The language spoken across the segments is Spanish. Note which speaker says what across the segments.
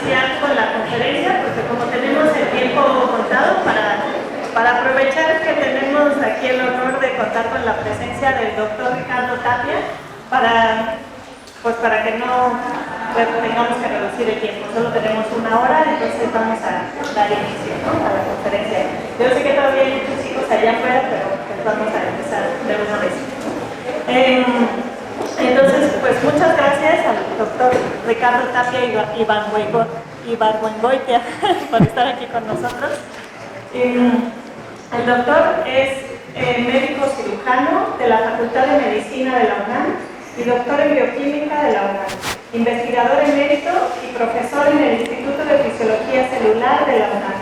Speaker 1: iniciar con la conferencia, porque como tenemos el tiempo contado, para aprovechar que tenemos aquí el honor de contar con la presencia del doctor Ricardo Tapia, para que no tengamos que reducir el tiempo. Solo tenemos una hora, entonces vamos a dar inicio, ¿no?, a la conferencia. Yo sé que todavía hay muchos chicos allá afuera, pero pues vamos a empezar de una vez. Entonces, pues muchas gracias al doctor Ricardo Tapia Ibargüengoitia por estar aquí con nosotros. El doctor es médico cirujano de la Facultad de Medicina de la UNAM y doctor en bioquímica de la UNAM, investigador emérito y profesor en el Instituto de Fisiología Celular de la UNAM.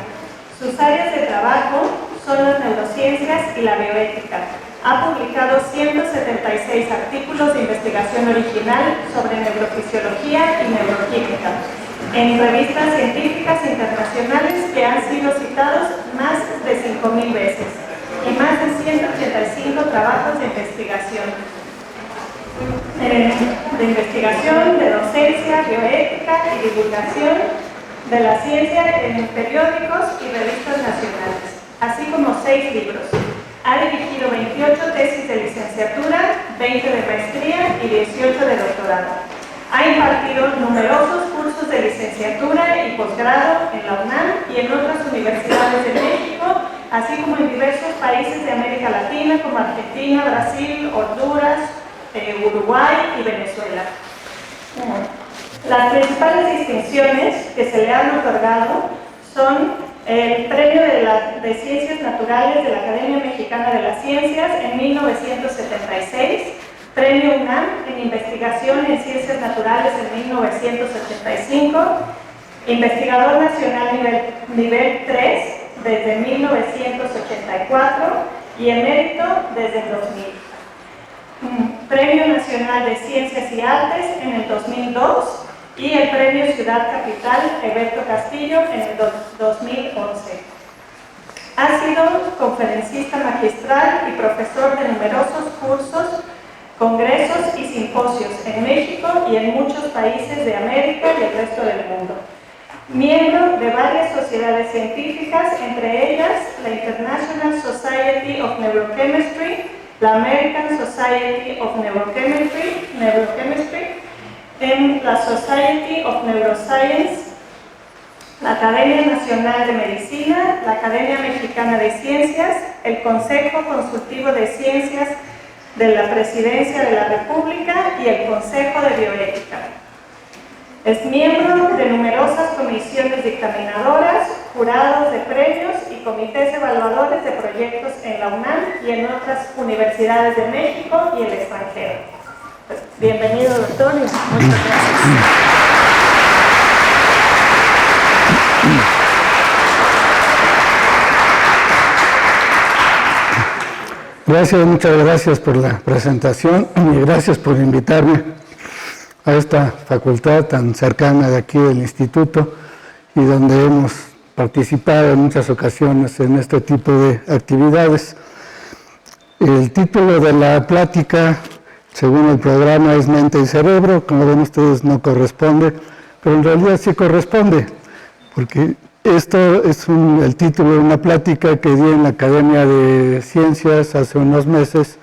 Speaker 1: Sus áreas de trabajo son las neurociencias y la bioética. Ha publicado 176 artículos de investigación original sobre neurofisiología y neuroquímica en revistas científicas internacionales que han sido citados más de 5.000 veces y más de 185 trabajos de investigación, de docencia, bioética y divulgación de la ciencia en periódicos y revistas nacionales, así como 6 libros. Ha dirigido 28 tesis de licenciatura, 20 de maestría y 18 de doctorado. Ha impartido numerosos cursos de licenciatura y posgrado en la UNAM y en otras universidades de México, así como en diversos países de América Latina como Argentina, Brasil, Honduras, Uruguay y Venezuela. Las principales distinciones que se le han otorgado son el Premio de Ciencias Naturales de la Academia Mexicana de las Ciencias en 1976, Premio UNAM en Investigación en Ciencias Naturales en 1975, Investigador Nacional nivel 3 desde 1984 y emérito desde el 2000. Premio Nacional de Ciencias y Artes en el 2002 y el Premio Ciudad Capital Eberto Castillo en el 2011. Ha sido conferencista magistral y profesor de numerosos cursos, congresos y simposios en México y en muchos países de América y el resto del mundo. Miembro de varias sociedades científicas, entre ellas la International Society of Neurochemistry, la American Society of Neurochemistry, en la Society of Neuroscience, la Academia Nacional de Medicina, la Academia Mexicana de Ciencias, el Consejo Consultivo de Ciencias de la Presidencia de la República y el Consejo de Bioética. Es miembro de numerosas comisiones dictaminadoras, jurados de premios y comités evaluadores de proyectos en la UNAM y en otras universidades de México y el extranjero. Pues, bienvenido, doctor, y muchas gracias.
Speaker 2: Gracias, muchas gracias por la presentación y gracias por invitarme a esta facultad tan cercana de aquí del instituto y donde hemos participado en muchas ocasiones en este tipo de actividades. El título de la plática, según el programa, es Mente y Cerebro. Como ven ustedes, no corresponde, pero en realidad sí corresponde, porque esto es el título de una plática que di en la Academia de Ciencias hace unos meses,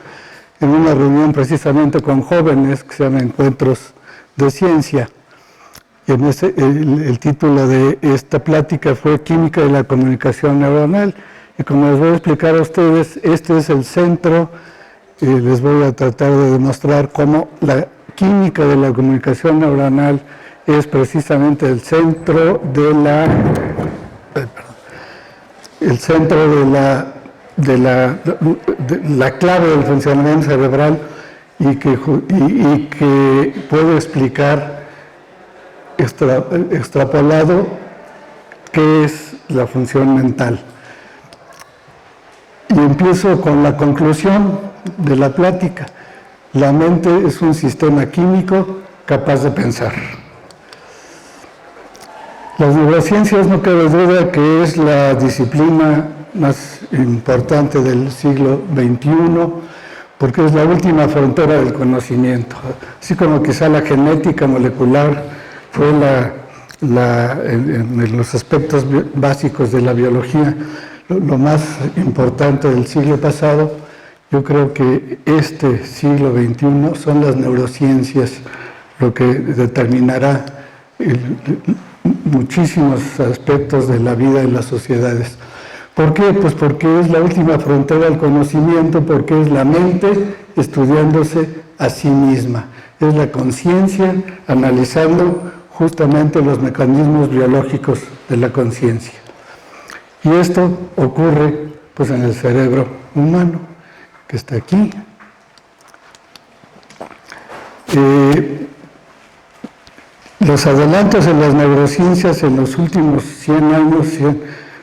Speaker 2: en una reunión precisamente con jóvenes que se llama Encuentros de Ciencia. Y el título de esta plática fue Química de la Comunicación Neuronal. Y como les voy a explicar a ustedes, este es el centro. Les voy a tratar de demostrar cómo la química de la comunicación neuronal es precisamente el centro de la clave del funcionamiento cerebral y que puede explicar extrapolado qué es la función mental. Y empiezo con la conclusión de la plática. La mente es un sistema químico capaz de pensar. Las neurociencias, no cabe duda que es la disciplina más importante del siglo XXI, porque es la última frontera del conocimiento. Así como quizá la genética molecular fue en los aspectos básicos de la biología, lo más importante del siglo pasado, yo creo que este siglo XXI son las neurociencias lo que determinará muchísimos aspectos de la vida en las sociedades. ¿Por qué? Pues porque es la última frontera del conocimiento, porque es la mente estudiándose a sí misma. Es la conciencia analizando justamente los mecanismos biológicos de la conciencia. Y esto ocurre pues en el cerebro humano, que está aquí. Los adelantos en las neurociencias en los últimos 100 años,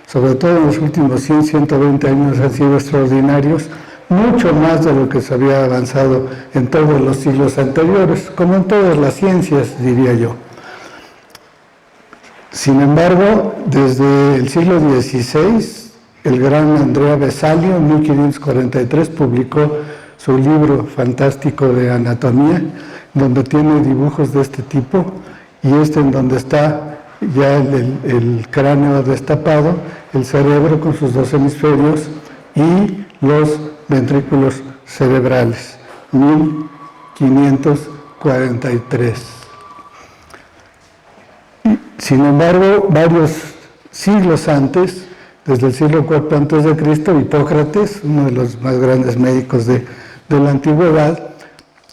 Speaker 2: sobre todo en los últimos 100, 120 años, han sido extraordinarios, mucho más de lo que se había avanzado en todos los siglos anteriores, como en todas las ciencias, diría yo. Sin embargo, desde el siglo XVI, el gran Andrea Vesalio, en 1543, publicó su libro fantástico de anatomía, donde tiene dibujos de este tipo, y en donde está ya el cráneo destapado, el cerebro con sus dos hemisferios y los ventrículos cerebrales, 1543. Sin embargo, varios siglos antes, desde el siglo IV a.C., Hipócrates, uno de los más grandes médicos de la antigüedad,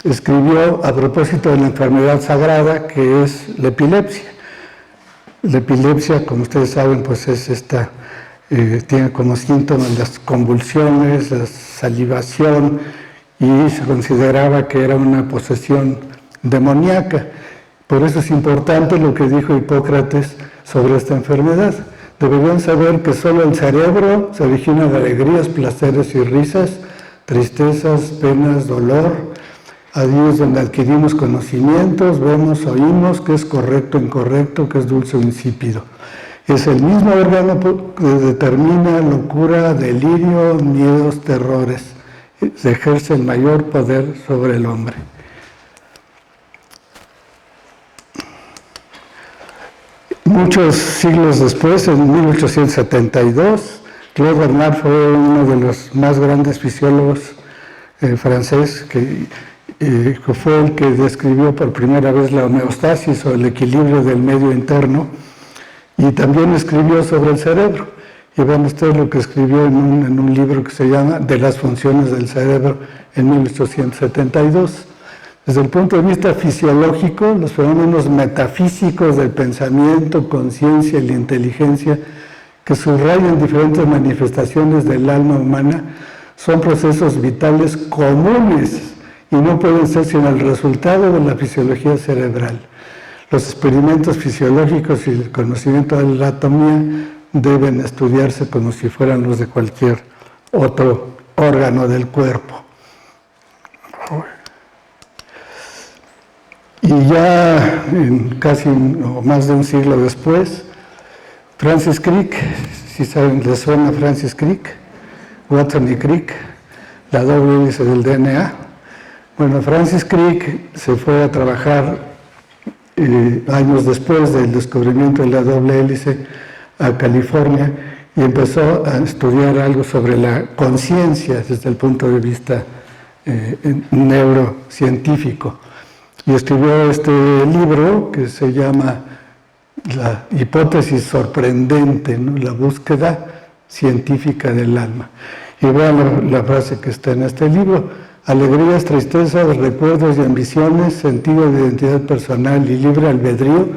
Speaker 2: escribió a propósito de la enfermedad sagrada que es la epilepsia. La epilepsia, como ustedes saben, pues es tiene como síntomas las convulsiones, la salivación, y se consideraba que era una posesión demoníaca. Por eso es importante lo que dijo Hipócrates sobre esta enfermedad. Deberían saber que solo el cerebro se origina de alegrías, placeres y risas, tristezas, penas, dolor. Allí es donde adquirimos conocimientos, vemos, oímos, qué es correcto, incorrecto, qué es dulce o insípido. Es el mismo órgano que determina locura, delirio, miedos, terrores. Se ejerce el mayor poder sobre el hombre. Muchos siglos después, en 1872, Claude Bernard fue uno de los más grandes fisiólogos francés que fue el que describió por primera vez la homeostasis o el equilibrio del medio interno, y también escribió sobre el cerebro. Y vean ustedes lo que escribió en un libro que se llama De las funciones del cerebro en 1872. Desde el punto de vista fisiológico, los fenómenos metafísicos del pensamiento, conciencia y la inteligencia, que subrayan diferentes manifestaciones del alma humana, son procesos vitales comunes y no pueden ser sino el resultado de la fisiología cerebral. Los experimentos fisiológicos y el conocimiento de la anatomía deben estudiarse como si fueran los de cualquier otro órgano del cuerpo. Y ya casi o más de un siglo después, Francis Crick, si saben, les suena Francis Crick, Watson y Crick, la doble hélice del DNA. Bueno, Francis Crick se fue a trabajar años después del descubrimiento de la doble hélice a California y empezó a estudiar algo sobre la conciencia desde el punto de vista neurocientífico. Y escribió este libro que se llama La hipótesis sorprendente, ¿no? La búsqueda científica del alma. Y vean la frase que está en este libro: alegrías, tristezas, recuerdos y ambiciones, sentido de identidad personal y libre albedrío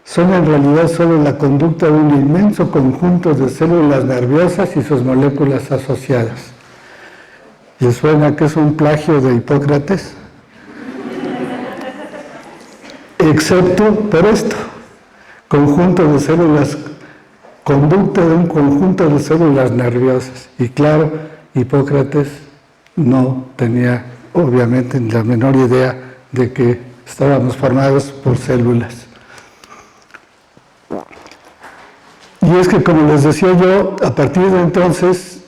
Speaker 2: son en realidad solo la conducta de un inmenso conjunto de células nerviosas y sus moléculas asociadas. ¿Les suena que es un plagio de Hipócrates? Excepto por esto, conjunto de células, conducta de un conjunto de células nerviosas. Y claro, Hipócrates no tenía obviamente la menor idea de que estábamos formados por células. Y es que, como les decía yo, a partir de entonces,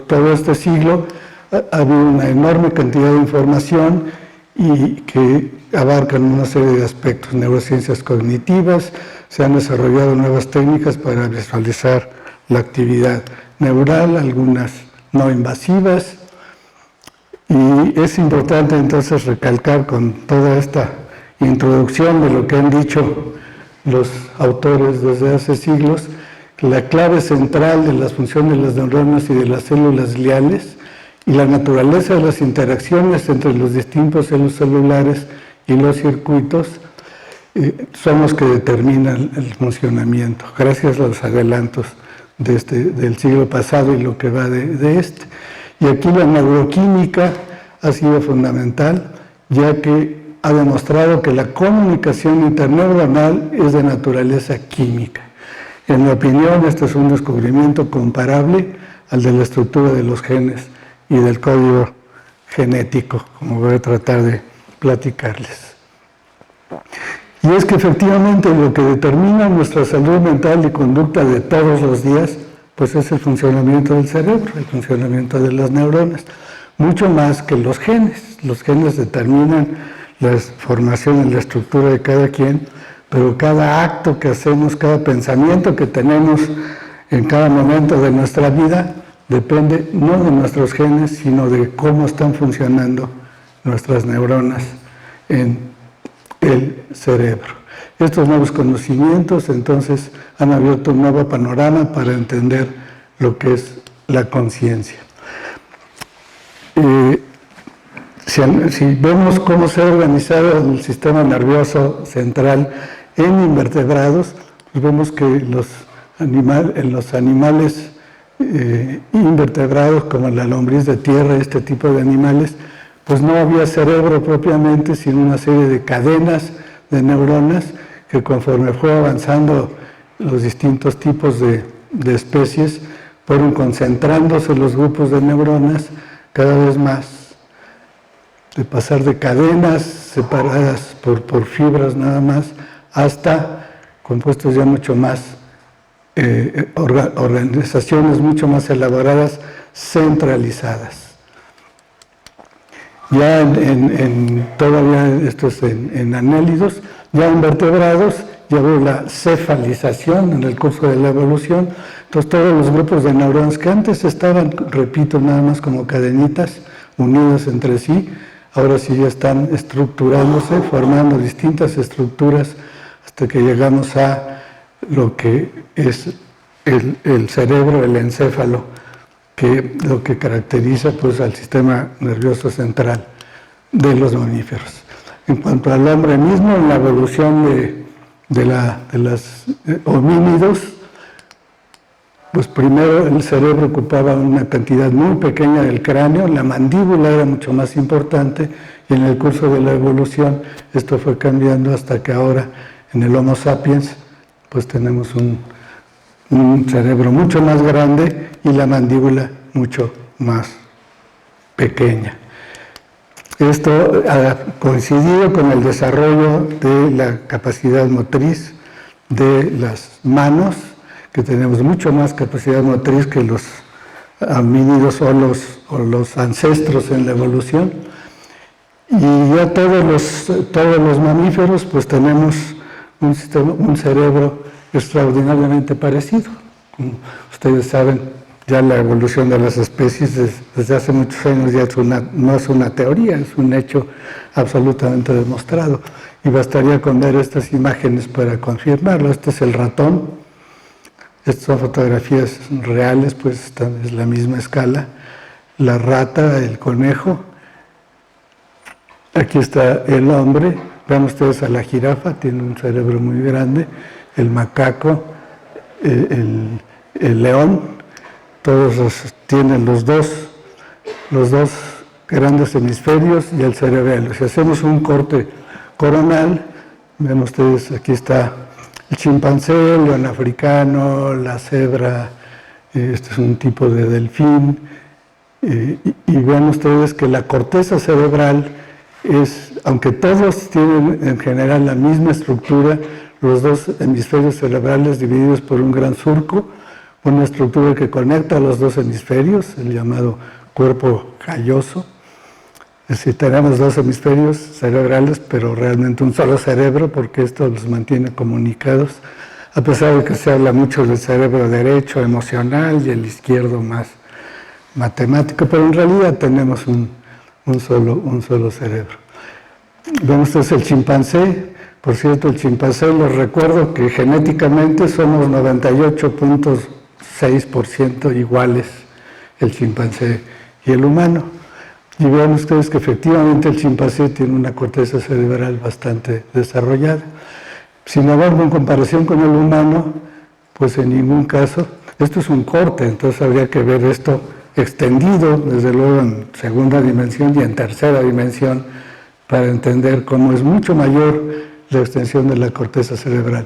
Speaker 2: todo este siglo, ha habido una enorme cantidad de información y que abarcan una serie de aspectos, neurociencias cognitivas, se han desarrollado nuevas técnicas para visualizar la actividad neural, algunas no invasivas, y es importante entonces recalcar con toda esta introducción de lo que han dicho los autores desde hace siglos, que la clave central de las funciones de las neuronas y de las células gliales y la naturaleza de las interacciones entre los distintos celulares y los circuitos son los que determinan el funcionamiento, gracias a los adelantos del siglo pasado y lo que va de este. Y aquí la neuroquímica ha sido fundamental, ya que ha demostrado que la comunicación interneuronal es de naturaleza química. En mi opinión, este es un descubrimiento comparable al de la estructura de los genes y del código genético, como voy a tratar de platicarles. Y es que efectivamente lo que determina nuestra salud mental y conducta de todos los días, pues es el funcionamiento del cerebro, el funcionamiento de las neuronas, mucho más que los genes. Los genes determinan la formación y la estructura de cada quien, pero cada acto que hacemos, cada pensamiento que tenemos en cada momento de nuestra vida, depende no de nuestros genes, sino de cómo están funcionando nuestras neuronas en el cerebro. Estos nuevos conocimientos entonces han abierto un nuevo panorama para entender lo que es la conciencia. Si vemos cómo se ha organizado el sistema nervioso central en invertebrados, pues vemos que en los animales invertebrados como la lombriz de tierra, este tipo de animales, pues no había cerebro propiamente, sino una serie de cadenas de neuronas que conforme fue avanzando los distintos tipos de especies, fueron concentrándose los grupos de neuronas cada vez más, de pasar de cadenas separadas por fibras nada más, hasta compuestos ya mucho más, organizaciones mucho más elaboradas, centralizadas. Ya todavía esto es en anélidos, ya en vertebrados, ya veo la cefalización en el curso de la evolución. Entonces todos los grupos de neuronas que antes estaban, repito, nada más como cadenitas unidas entre sí, ahora sí ya están estructurándose, formando distintas estructuras hasta que llegamos a lo que es el cerebro, el encéfalo, que lo que caracteriza pues al sistema nervioso central de los mamíferos. En cuanto al hombre mismo, en la evolución de los homínidos, pues primero el cerebro ocupaba una cantidad muy pequeña del cráneo, la mandíbula era mucho más importante, y en el curso de la evolución esto fue cambiando hasta que ahora en el Homo sapiens pues tenemos un cerebro mucho más grande y la mandíbula mucho más pequeña. Esto ha coincidido con el desarrollo de la capacidad motriz de las manos, que tenemos mucho más capacidad motriz que los homínidos o los ancestros en la evolución. Y ya todos los mamíferos pues tenemos un cerebro extraordinariamente parecido. Como ustedes saben, ya la evolución de las especies desde hace muchos años ya no es una teoría, es un hecho absolutamente demostrado. Y bastaría con ver estas imágenes para confirmarlo. Este es el ratón. Estas son fotografías reales, pues es la misma escala. La rata, el conejo. Aquí está el hombre. Vean ustedes a la jirafa, tiene un cerebro muy grande. El macaco, el león. Todos tienen los dos grandes hemisferios y el cerebelo. Si hacemos un corte coronal, ven ustedes, aquí está el chimpancé, el león africano, la cebra, este es un tipo de delfín, y vean ustedes que la corteza cerebral aunque todos tienen en general la misma estructura, los dos hemisferios cerebrales divididos por un gran surco, una estructura que conecta a los dos hemisferios, el llamado cuerpo calloso. Es decir, tenemos dos hemisferios cerebrales, pero realmente un solo cerebro, porque esto los mantiene comunicados, a pesar de que se habla mucho del cerebro derecho, emocional, y el izquierdo más matemático, pero en realidad tenemos un solo cerebro. Bueno, este es el chimpancé. Por cierto, el chimpancé, les recuerdo que genéticamente somos 98.6% iguales, el chimpancé y el humano. Y vean ustedes que efectivamente el chimpancé tiene una corteza cerebral bastante desarrollada. Sin embargo, en comparación con el humano, pues en ningún caso, esto es un corte, entonces habría que ver esto extendido, desde luego en segunda dimensión y en tercera dimensión, para entender cómo es mucho mayor la extensión de la corteza cerebral.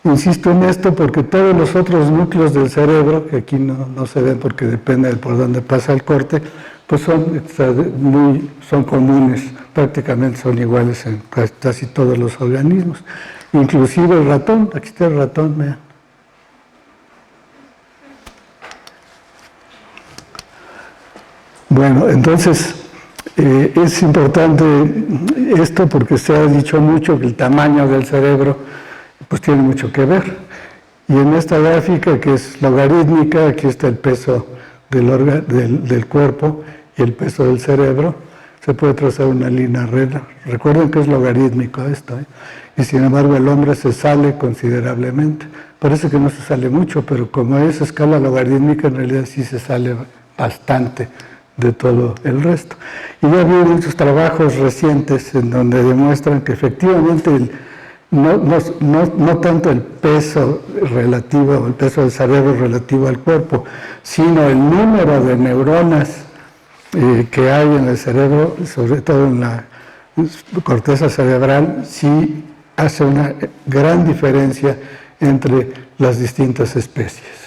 Speaker 2: Insisto en esto porque todos los otros núcleos del cerebro, que aquí no se ven porque depende de por dónde pasa el corte, pues son comunes, prácticamente son iguales en casi todos los organismos. Inclusive el ratón, aquí está el ratón, vean. Bueno, entonces es importante esto porque se ha dicho mucho que el tamaño del cerebro pues tiene mucho que ver. Y en esta gráfica, que es logarítmica, aquí está el peso del cuerpo y el peso del cerebro, se puede trazar una línea recta. Recuerden que es logarítmico esto, y sin embargo el hombre se sale considerablemente. Parece que no se sale mucho, pero como es escala logarítmica, en realidad sí se sale bastante de todo el resto. Y ya habido muchos trabajos recientes en donde demuestran que efectivamente no tanto el peso relativo, el peso del cerebro relativo al cuerpo, sino el número de neuronas que hay en el cerebro, sobre todo en la corteza cerebral, sí hace una gran diferencia entre las distintas especies.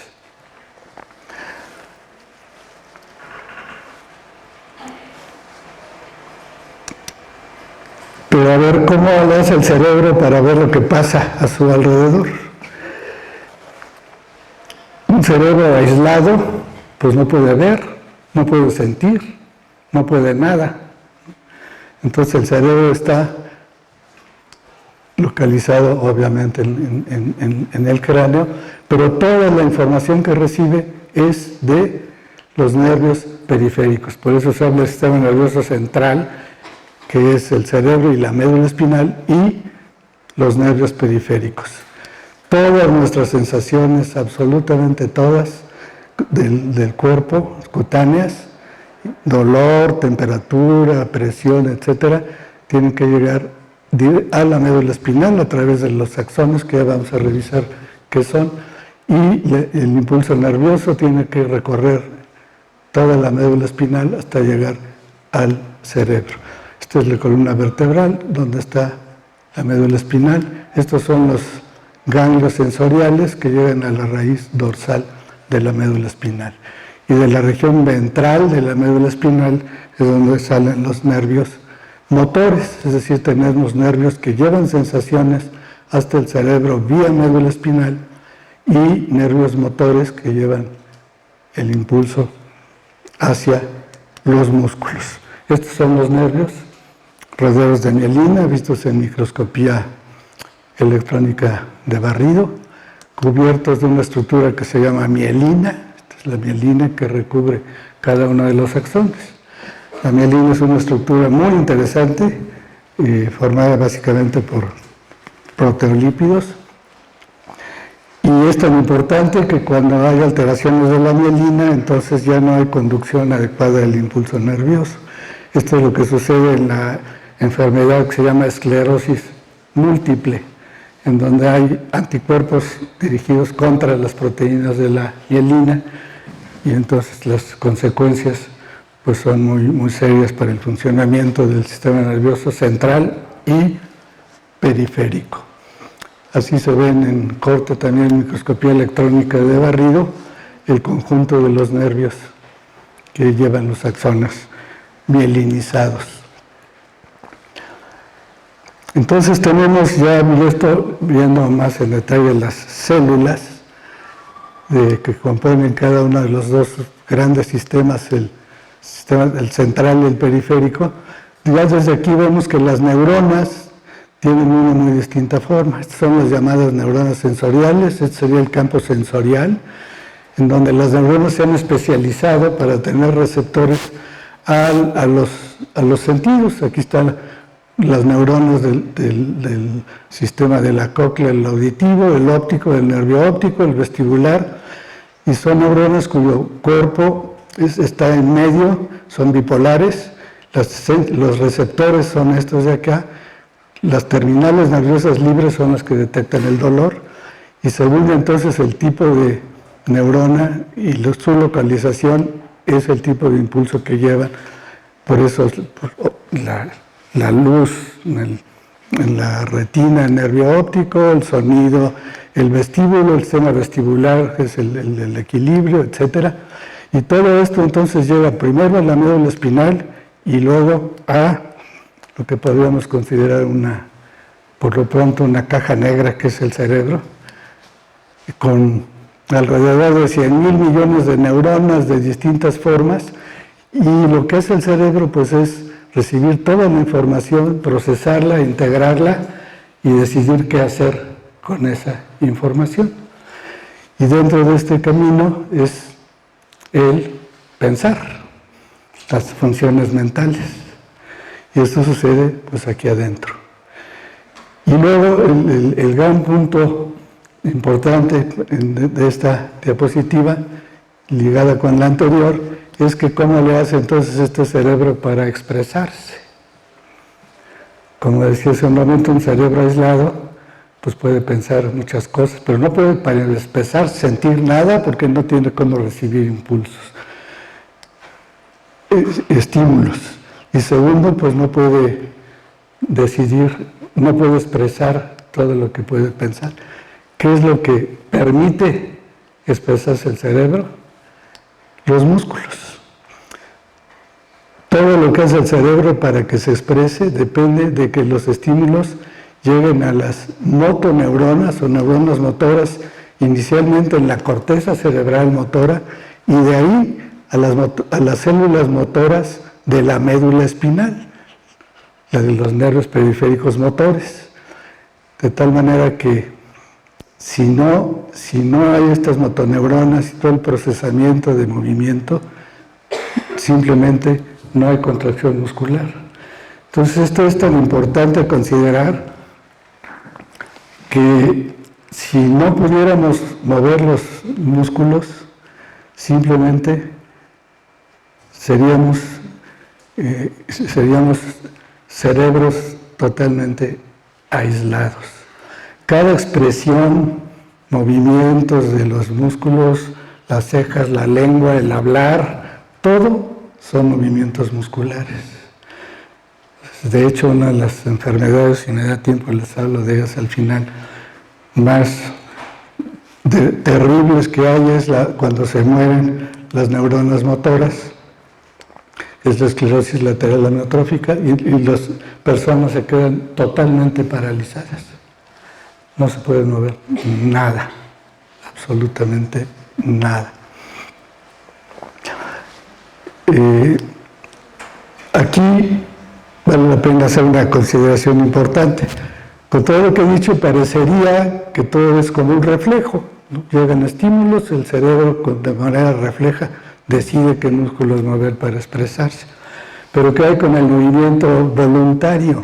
Speaker 2: Pero a ver cómo lo hace el cerebro para ver lo que pasa a su alrededor. Un cerebro aislado, pues no puede ver, no puede sentir, no puede nada. Entonces el cerebro está localizado obviamente en el cráneo, pero toda la información que recibe es de los nervios periféricos. Por eso se habla del sistema nervioso central, que es el cerebro y la médula espinal, y los nervios periféricos. Todas nuestras sensaciones, absolutamente todas, del cuerpo, cutáneas, dolor, temperatura, presión, etcétera, tienen que llegar a la médula espinal a través de los axones, que ya vamos a revisar qué son, y el impulso nervioso tiene que recorrer toda la médula espinal hasta llegar al cerebro. Esta es la columna vertebral, donde está la médula espinal. Estos son los ganglios sensoriales que llegan a la raíz dorsal de la médula espinal. Y de la región ventral de la médula espinal es donde salen los nervios motores, es decir, tenemos nervios que llevan sensaciones hasta el cerebro vía médula espinal y nervios motores que llevan el impulso hacia los músculos. Estos son los nervios rodeados de mielina, vistos en microscopía electrónica de barrido, cubiertos de una estructura que se llama mielina. Esta es la mielina que recubre cada uno de los axones. La mielina es una estructura muy interesante, formada básicamente por proteolípidos, y es tan importante que cuando hay alteraciones de la mielina, entonces ya no hay conducción adecuada del impulso nervioso. Esto es lo que sucede en la enfermedad que se llama esclerosis múltiple, en donde hay anticuerpos dirigidos contra las proteínas de la mielina, y entonces las consecuencias pues son muy serias para el funcionamiento del sistema nervioso central y periférico. Así se ven en corte también en microscopía electrónica de barrido el conjunto de los nervios que llevan los axones mielinizados. Entonces tenemos ya esto viendo más en detalle las células que componen cada uno de los dos grandes sistemas, el central y el periférico. Ya desde aquí vemos que las neuronas tienen una muy distinta forma. Estas son las llamadas neuronas sensoriales, este sería el campo sensorial, en donde las neuronas se han especializado para tener receptores a los sentidos. Aquí están las neuronas del sistema de la cóclea, el auditivo, el óptico, el nervio óptico, el vestibular, y son neuronas cuyo cuerpo está en medio, son bipolares, los receptores son estos de acá, las terminales nerviosas libres son las que detectan el dolor, y según entonces el tipo de neurona y su localización es el tipo de impulso que llevan. Por eso la luz en la retina, el nervio óptico, el sonido, el vestíbulo, el sistema vestibular, que es el equilibrio, etc. Y todo esto entonces llega primero a la médula espinal y luego a lo que podríamos considerar por lo pronto una caja negra, que es el cerebro, con alrededor de 100.000 millones de neuronas de distintas formas, y lo que hace el cerebro pues es recibir toda la información, procesarla, integrarla y decidir qué hacer con esa información. Y dentro de este camino es el pensar, las funciones mentales. Y esto sucede pues aquí adentro. Y luego el gran punto importante de esta diapositiva, ligada con la anterior, es que cómo le hace entonces este cerebro para expresarse. Como decía hace un momento, un cerebro aislado pues puede pensar muchas cosas, pero no puede para expresar, sentir nada, porque no tiene cómo recibir impulsos, estímulos. Y segundo, pues no puede decidir, no puede expresar todo lo que puede pensar. ¿Qué es lo que permite expresarse el cerebro? Los músculos. Todo lo que hace el cerebro para que se exprese depende de que los estímulos lleguen a las motoneuronas o neuronas motoras, inicialmente en la corteza cerebral motora, y de ahí a las células motoras de la médula espinal, la de los nervios periféricos motores. De tal manera que si no hay estas motoneuronas y todo el procesamiento de movimiento, simplemente no hay contracción muscular. Entonces esto es tan importante considerar que si no pudiéramos mover los músculos, simplemente seríamos cerebros totalmente aislados. Cada expresión, movimientos de los músculos, las cejas, la lengua, el hablar, todo son movimientos musculares. De hecho, una de las enfermedades, si me da tiempo les hablo de ellas al final, más terribles que hay es cuando se mueren las neuronas motoras, es la esclerosis lateral amiotrófica, y las personas se quedan totalmente paralizadas. No se puede mover nada, absolutamente nada. Aquí vale la pena hacer una consideración importante. Con todo lo que he dicho, parecería que todo es como un reflejo, ¿no? Llegan estímulos, el cerebro de manera refleja decide qué músculos mover para expresarse. Pero ¿qué hay con el movimiento voluntario?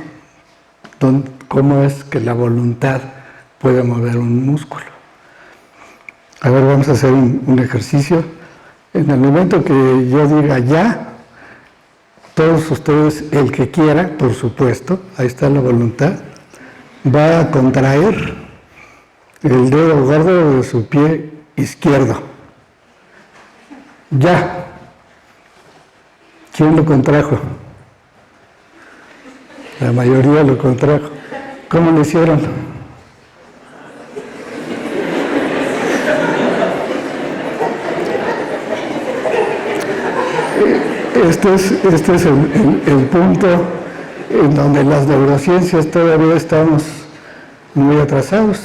Speaker 2: ¿Cómo es que la voluntad puede mover un músculo? A ver, vamos a hacer un ejercicio. En el momento que yo diga ya, todos ustedes, el que quiera, por supuesto, ahí está la voluntad, va a contraer el dedo gordo de su pie izquierdo. Ya. ¿Quién lo contrajo? La mayoría lo contrajo. ¿Cómo lo hicieron? Este es el punto en donde las neurociencias todavía estamos muy atrasados.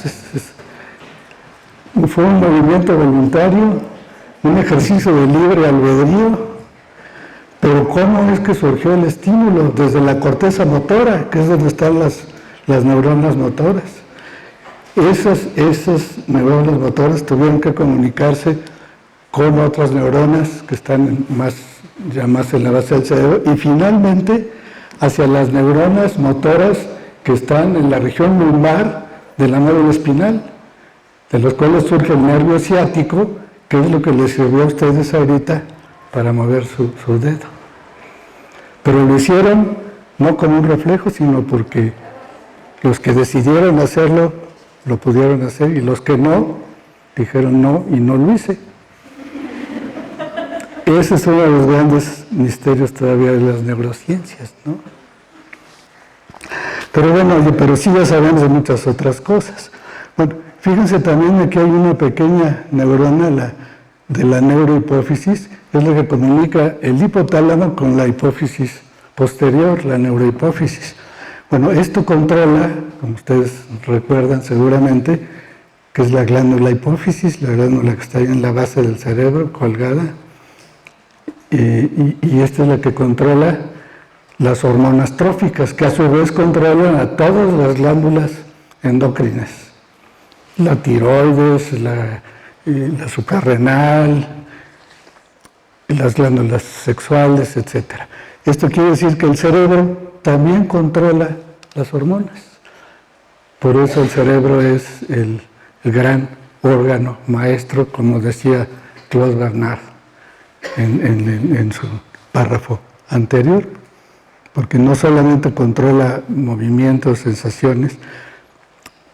Speaker 2: Fue un movimiento voluntario, un ejercicio de libre albedrío, Pero ¿cómo es que surgió el estímulo? Desde la corteza motora, que es donde están las neuronas motoras. Esas neuronas motoras tuvieron que comunicarse con otras neuronas que están ya más en la base del cerebro y finalmente hacia las neuronas motoras que están en la región lumbar de la médula espinal, de los cuales surge el nervio ciático, que es lo que les sirvió a ustedes ahorita para mover su dedo. Pero lo hicieron no como un reflejo, sino porque los que decidieron hacerlo, lo pudieron hacer, y los que no, dijeron no, y no lo hice. Ese es uno de los grandes misterios todavía de las neurociencias, ¿no? Pero bueno, pero sí ya sabemos de muchas otras cosas. Bueno, fíjense también que hay una pequeña neurona, de la neurohipófisis, es la que comunica el hipotálamo con la hipófisis posterior, la neurohipófisis. Bueno, esto controla, como ustedes recuerdan seguramente, que es la glándula hipófisis, la glándula que está ahí en la base del cerebro, colgada, y esta es la que controla las hormonas tróficas, que a su vez controlan a todas las glándulas endocrinas, la tiroides, la suprarrenal, las glándulas sexuales, etc. Esto quiere decir que el cerebro también controla las hormonas. Por eso el cerebro es el gran órgano maestro, como decía Claude Bernard en su párrafo anterior, porque no solamente controla movimientos, sensaciones,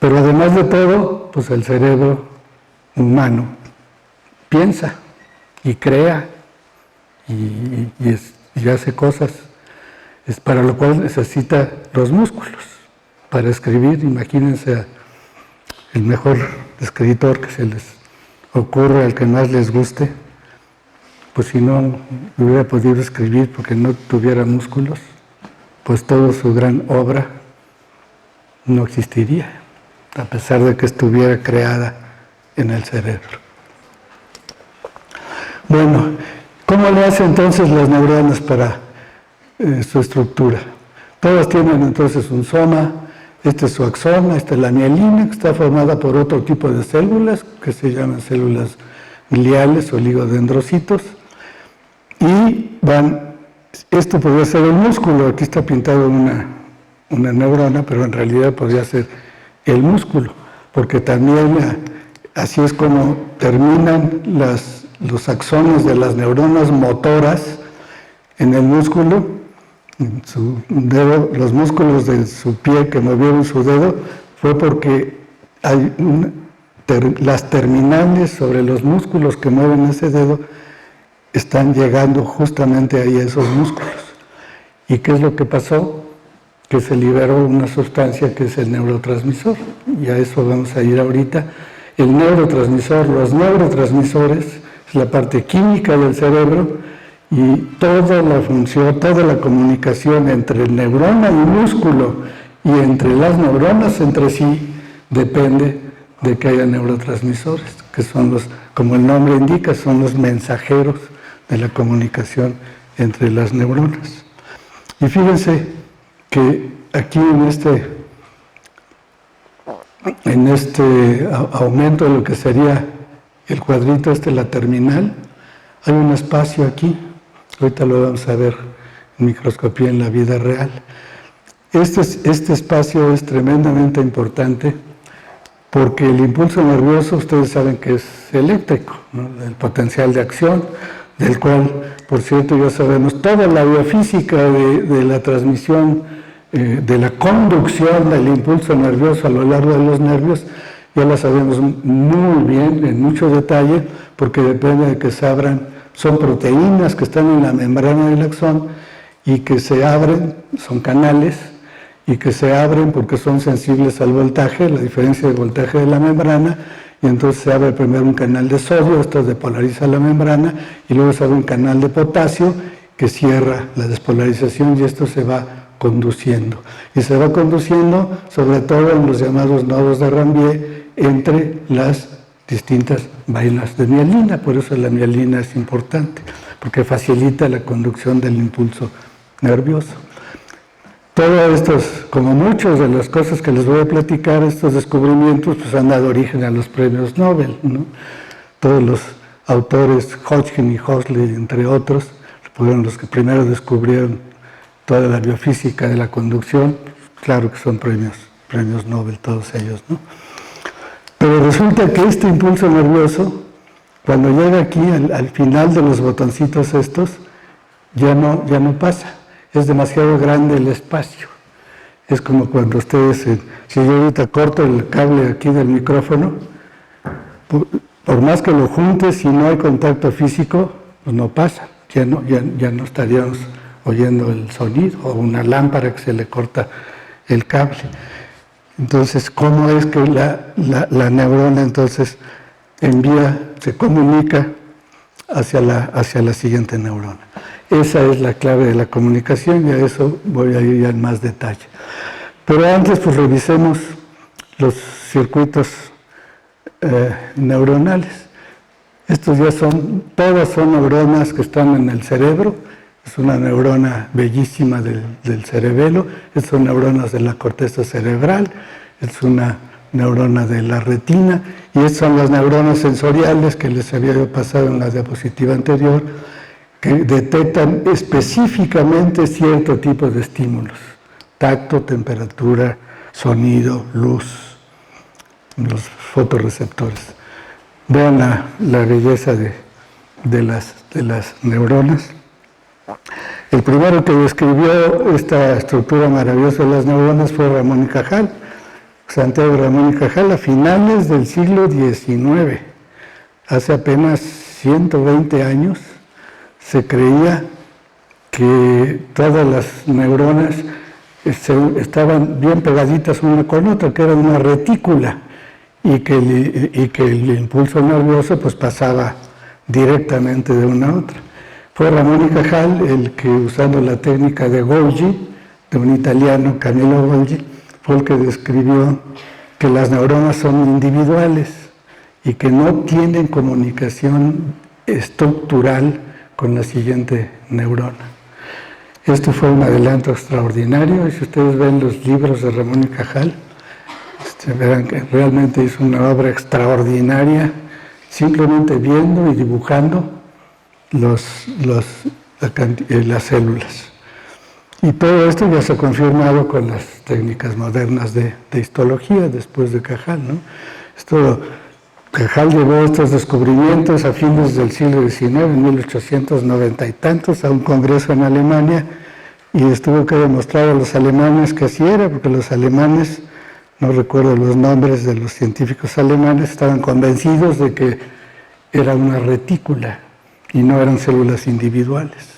Speaker 2: pero además de todo, pues el cerebro humano piensa y crea y hace cosas, es para lo cual necesita los músculos. Para escribir, imagínense el mejor escritor que se les ocurra, el que más les guste, pues si no hubiera podido escribir porque no tuviera músculos, pues toda su gran obra no existiría, a pesar de que estuviera creada en el cerebro. Bueno, ¿cómo le hacen entonces las neuronas para su estructura? Todas tienen entonces un soma, este es su axona, esta es la mielina, que está formada por otro tipo de células, que se llaman células gliales o oligodendrocitos, y esto podría ser el músculo, aquí está pintado una neurona, pero en realidad podría ser el músculo, porque también así es como terminan los axones de las neuronas motoras en el músculo. Su dedo, los músculos de su pie que movieron su dedo, fue porque hay las terminales sobre los músculos que mueven ese dedo están llegando justamente ahí a esos músculos. ¿Y qué es lo que pasó? Que se liberó una sustancia que es el neurotransmisor, y a eso vamos a ir ahorita. El neurotransmisor, los neurotransmisores, es la parte química del cerebro, y toda la función, toda la comunicación entre neurona y músculo y entre las neuronas entre sí depende de que haya neurotransmisores, que son como el nombre indica, son los mensajeros de la comunicación entre las neuronas. Y fíjense que aquí en este aumento de lo que sería el cuadrito la terminal, hay un espacio aquí. Ahorita lo vamos a ver en microscopía en la vida real. Este espacio es tremendamente importante porque el impulso nervioso, ustedes saben que es eléctrico, ¿no? El potencial de acción, del cual, por cierto, ya sabemos toda la biofísica de la transmisión, de la conducción del impulso nervioso a lo largo de los nervios, ya la sabemos muy bien, en mucho detalle, porque depende de que se abran. Son proteínas que están en la membrana del axón y que se abren, son canales, y que se abren porque son sensibles al voltaje, la diferencia de voltaje de la membrana, y entonces se abre primero un canal de sodio, esto despolariza la membrana, y luego se abre un canal de potasio que cierra la despolarización, y esto se va conduciendo. Y se va conduciendo sobre todo en los llamados nodos de Ranvier entre las distintas vainas de mielina, por eso la mielina es importante. porque facilita la conducción del impulso nervioso. Todos estos, como muchas de las cosas que les voy a platicar, estos descubrimientos pues han dado origen a los premios Nobel, ¿no? Todos los autores, Hodgkin y Huxley, entre otros, fueron los que primero descubrieron toda la biofísica de la conducción. Claro que son premios Nobel todos ellos, ¿no? Pero resulta que este impulso nervioso, cuando llega aquí al final de los botoncitos estos, ya no pasa. Es demasiado grande el espacio. Es como cuando ustedes, si yo ahorita corto el cable aquí del micrófono, por más que lo juntes, si no hay contacto físico, pues no pasa. Ya no estaríamos oyendo el sonido, o una lámpara que se le corta el cable. Entonces, ¿cómo es que la neurona entonces se comunica hacia la siguiente neurona? Esa es la clave de la comunicación y a eso voy a ir ya en más detalle. Pero antes, pues revisemos los circuitos neuronales. Estos todas son neuronas que están en el cerebro. Es una neurona bellísima del cerebelo, son neuronas de la corteza cerebral, es una neurona de la retina, y estas son las neuronas sensoriales que les había pasado en la diapositiva anterior, que detectan específicamente cierto tipo de estímulos: tacto, temperatura, sonido, luz, los fotorreceptores. Vean la belleza de las neuronas. El primero que describió esta estructura maravillosa de las neuronas fue Ramón y Cajal, Santiago Ramón y Cajal, a finales del siglo XIX. Hace apenas 120 años se creía que todas las neuronas estaban bien pegaditas una con otra, que era una retícula, y que el impulso nervioso pues pasaba directamente de una a otra. Fue Ramón y Cajal el que, usando la técnica de Golgi, de un italiano, Camillo Golgi, fue el que describió que las neuronas son individuales y que no tienen comunicación estructural con la siguiente neurona. Esto fue un adelanto extraordinario, y si ustedes ven los libros de Ramón y Cajal, verán que realmente hizo una obra extraordinaria, simplemente viendo y dibujando las células. Y todo esto ya se ha confirmado con las técnicas modernas de histología después de Cajal, ¿no? Cajal llevó estos descubrimientos a fines del siglo XIX, en 1890 y tantos, a un congreso en Alemania, y tuvo que demostrar a los alemanes que así era, porque los alemanes, no recuerdo los nombres de los científicos alemanes, estaban convencidos de que era una retícula y no eran células individuales.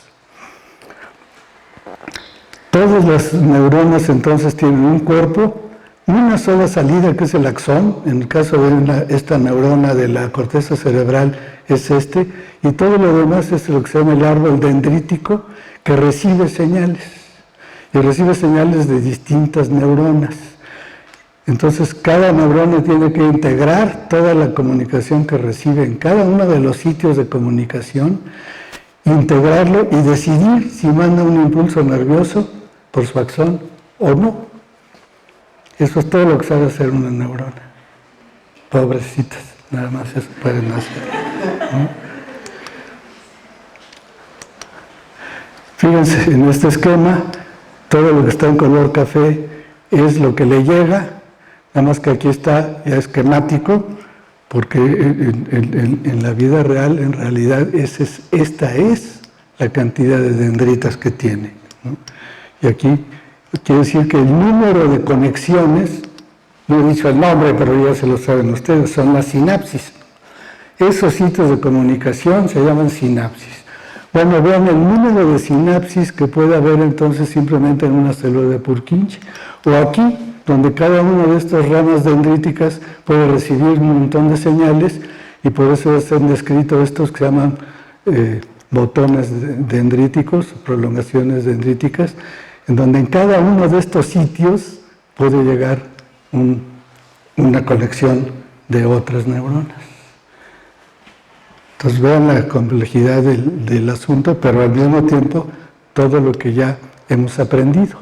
Speaker 2: Todas las neuronas entonces tienen un cuerpo, una sola salida, que es el axón. En el caso de esta neurona de la corteza cerebral es y todo lo demás es lo que se llama el árbol dendrítico, que recibe señales, y recibe señales de distintas neuronas. Entonces, cada neurona tiene que integrar toda la comunicación que recibe en cada uno de los sitios de comunicación, integrarlo y decidir si manda un impulso nervioso por su axón o no. Eso es todo lo que sabe hacer una neurona. Pobrecitas, nada más eso pueden hacer, ¿no? Fíjense, en este esquema, todo lo que está en color café es lo que le llega, nada más que aquí está ya esquemático, porque en la vida real, en realidad, esta es la cantidad de dendritas que tiene, ¿no? Y aquí quiere decir que el número de conexiones, no he dicho el nombre, pero ya se lo saben ustedes, son las sinapsis. Esos sitios de comunicación se llaman sinapsis. Bueno, vean el número de sinapsis que puede haber entonces simplemente en una célula de Purkinje, o aquí, donde cada una de estas ramas dendríticas puede recibir un montón de señales, y por eso se han descrito estos que se llaman botones dendríticos, prolongaciones dendríticas, en donde en cada uno de estos sitios puede llegar una conexión de otras neuronas. Entonces vean la complejidad del asunto, pero al mismo tiempo todo lo que ya hemos aprendido.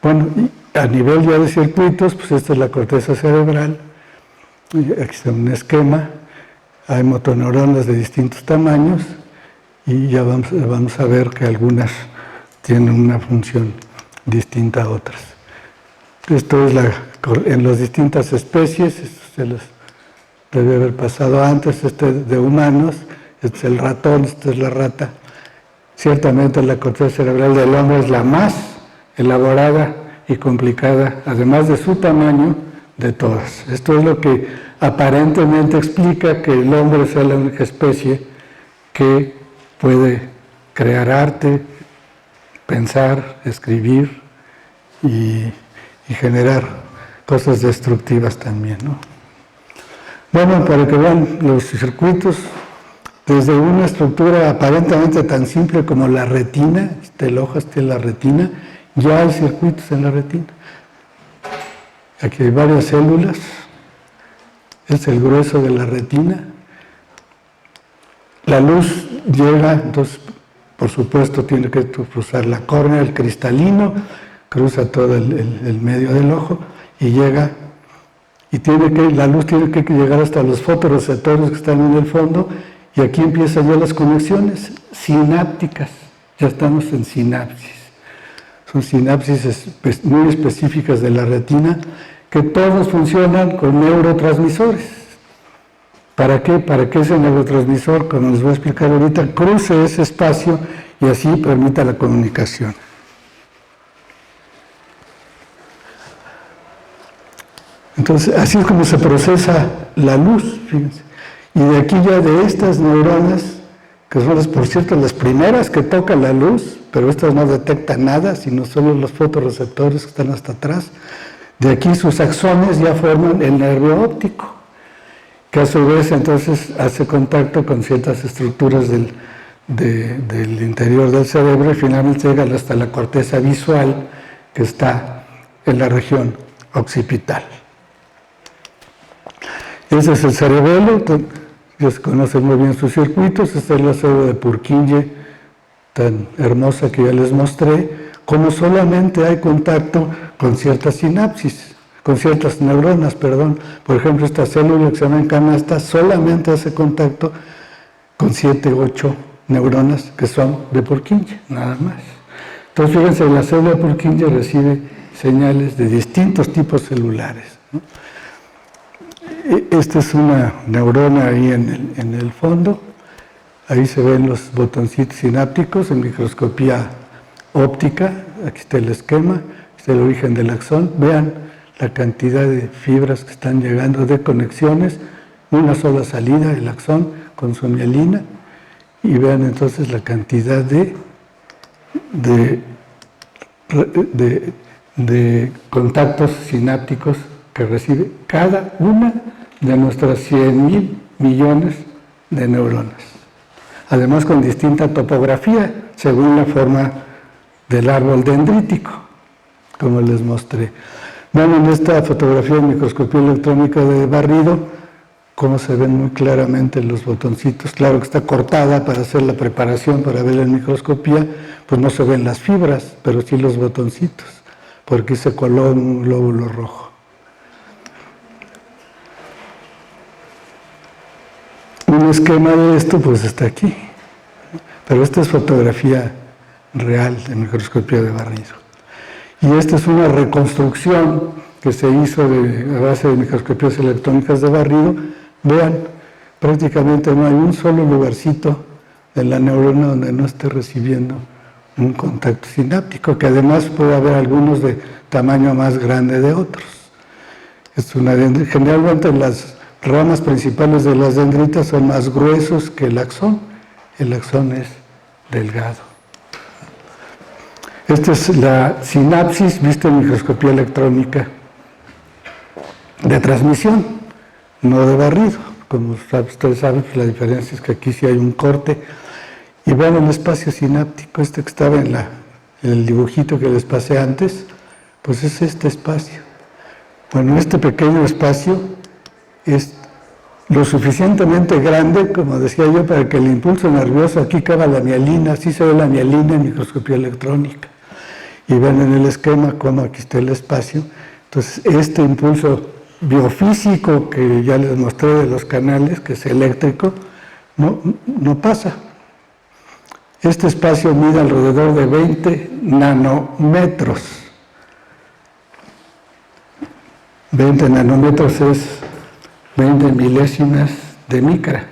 Speaker 2: Bueno, y a nivel ya de circuitos, pues esta es la corteza cerebral, aquí está un esquema, hay motoneuronas de distintos tamaños y ya vamos a ver que algunas tienen una función distinta a otras. Esto es en las distintas especies, esto se les debe haber pasado antes, este de humanos, este es el ratón, esta es la rata. Ciertamente la corteza cerebral del hombre es la más elaborada y complicada, además de su tamaño, de todas. Esto es lo que aparentemente explica que el hombre sea la única especie que puede crear arte, pensar, escribir y generar cosas destructivas también, ¿no? Bueno, para que vean los circuitos, desde una estructura aparentemente tan simple como la retina, el ojo está en la retina, ya hay circuitos en la retina. Aquí hay varias células, es el grueso de la retina. La luz llega, entonces, por supuesto, tiene que cruzar la córnea, el cristalino, cruza todo el medio del ojo y llega, y la luz tiene que llegar hasta los fotorreceptores que están en el fondo, y aquí empiezan ya las conexiones sinápticas, ya estamos en sinapsis. Son sinapsis muy específicas de la retina, que todos funcionan con neurotransmisores. ¿Para qué? Para que ese neurotransmisor, como les voy a explicar ahorita, cruce ese espacio y así permita la comunicación. Entonces, así es como se procesa la luz, fíjense. Y de aquí ya de estas neuronas, que son, por cierto, las primeras que tocan la luz, pero estas no detectan nada, sino solo los fotorreceptores que están hasta atrás, de aquí sus axones ya forman el nervio óptico, que a su vez entonces hace contacto con ciertas estructuras del interior del cerebro y finalmente llega hasta la corteza visual, que está en la región occipital. Ese es el cerebelo, ya se conocen muy bien sus circuitos. Esta es la célula de Purkinje, tan hermosa que ya les mostré, como solamente hay contacto con ciertas sinapsis, con ciertas neuronas, perdón. Por ejemplo, esta célula que se llama canasta solamente hace contacto con 7 u 8 neuronas que son de Purkinje, nada más. Entonces, fíjense, la célula de Purkinje recibe señales de distintos tipos celulares, ¿no? Esta es una neurona ahí en el fondo. Ahí se ven los botoncitos sinápticos en microscopía óptica. Aquí está el esquema, este es el origen del axón. Vean la cantidad de fibras que están llegando de conexiones. Una sola salida, el axón con su mielina. Y vean entonces la cantidad de contactos sinápticos que recibe cada una de nuestras 100.000 millones de neuronas. Además con distinta topografía, según la forma del árbol dendrítico, como les mostré. Bueno, en esta fotografía de microscopía electrónica de barrido, como se ven muy claramente los botoncitos. Claro que está cortada para hacer la preparación, para ver en microscopía, pues no se ven las fibras, pero sí los botoncitos, porque se coló un glóbulo rojo. Un esquema de esto pues está aquí, pero esta es fotografía real de microscopía de barrido. Y esta es una reconstrucción que se hizo a base de microscopías electrónicas de barrido. Vean, prácticamente no hay un solo lugarcito de la neurona donde no esté recibiendo un contacto sináptico, que además puede haber algunos de tamaño más grande de otros. Generalmente las ramas principales de las dendritas son más gruesos que el axón. El axón es delgado. Esta es la sinapsis vista en microscopía electrónica de transmisión, no de barrido. Como ustedes saben, pues la diferencia es que aquí sí hay un corte. Y vean el espacio sináptico, este que estaba en el dibujito que les pasé antes, pues es este espacio. Bueno, este pequeño espacio es lo suficientemente grande, como decía yo, para que el impulso nervioso, aquí cabe la mielina, así se ve la mielina en microscopía electrónica. Y ven en el esquema cómo aquí está el espacio. Entonces, este impulso biofísico que ya les mostré de los canales, que es eléctrico, no pasa. Este espacio mide alrededor de 20 nanómetros. 20 nanómetros es 20 milésimas de micra.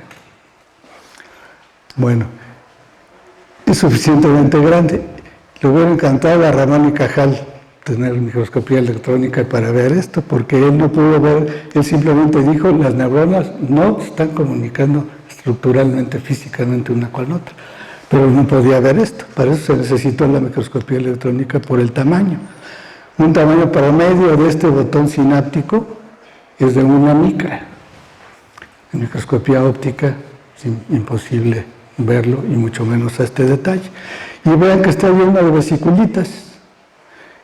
Speaker 2: Bueno, es suficientemente grande. Le hubiera encantado a Ramón y Cajal tener microscopía electrónica para ver esto, porque él no pudo ver, él simplemente dijo, las neuronas no están comunicando estructuralmente, físicamente una con otra, pero no podía ver esto. Para eso se necesitó la microscopía electrónica por el tamaño. Un tamaño promedio de este botón sináptico es de 1 micra. En microscopía óptica es imposible verlo, y mucho menos a este detalle. Y vean que está lleno de vesiculitas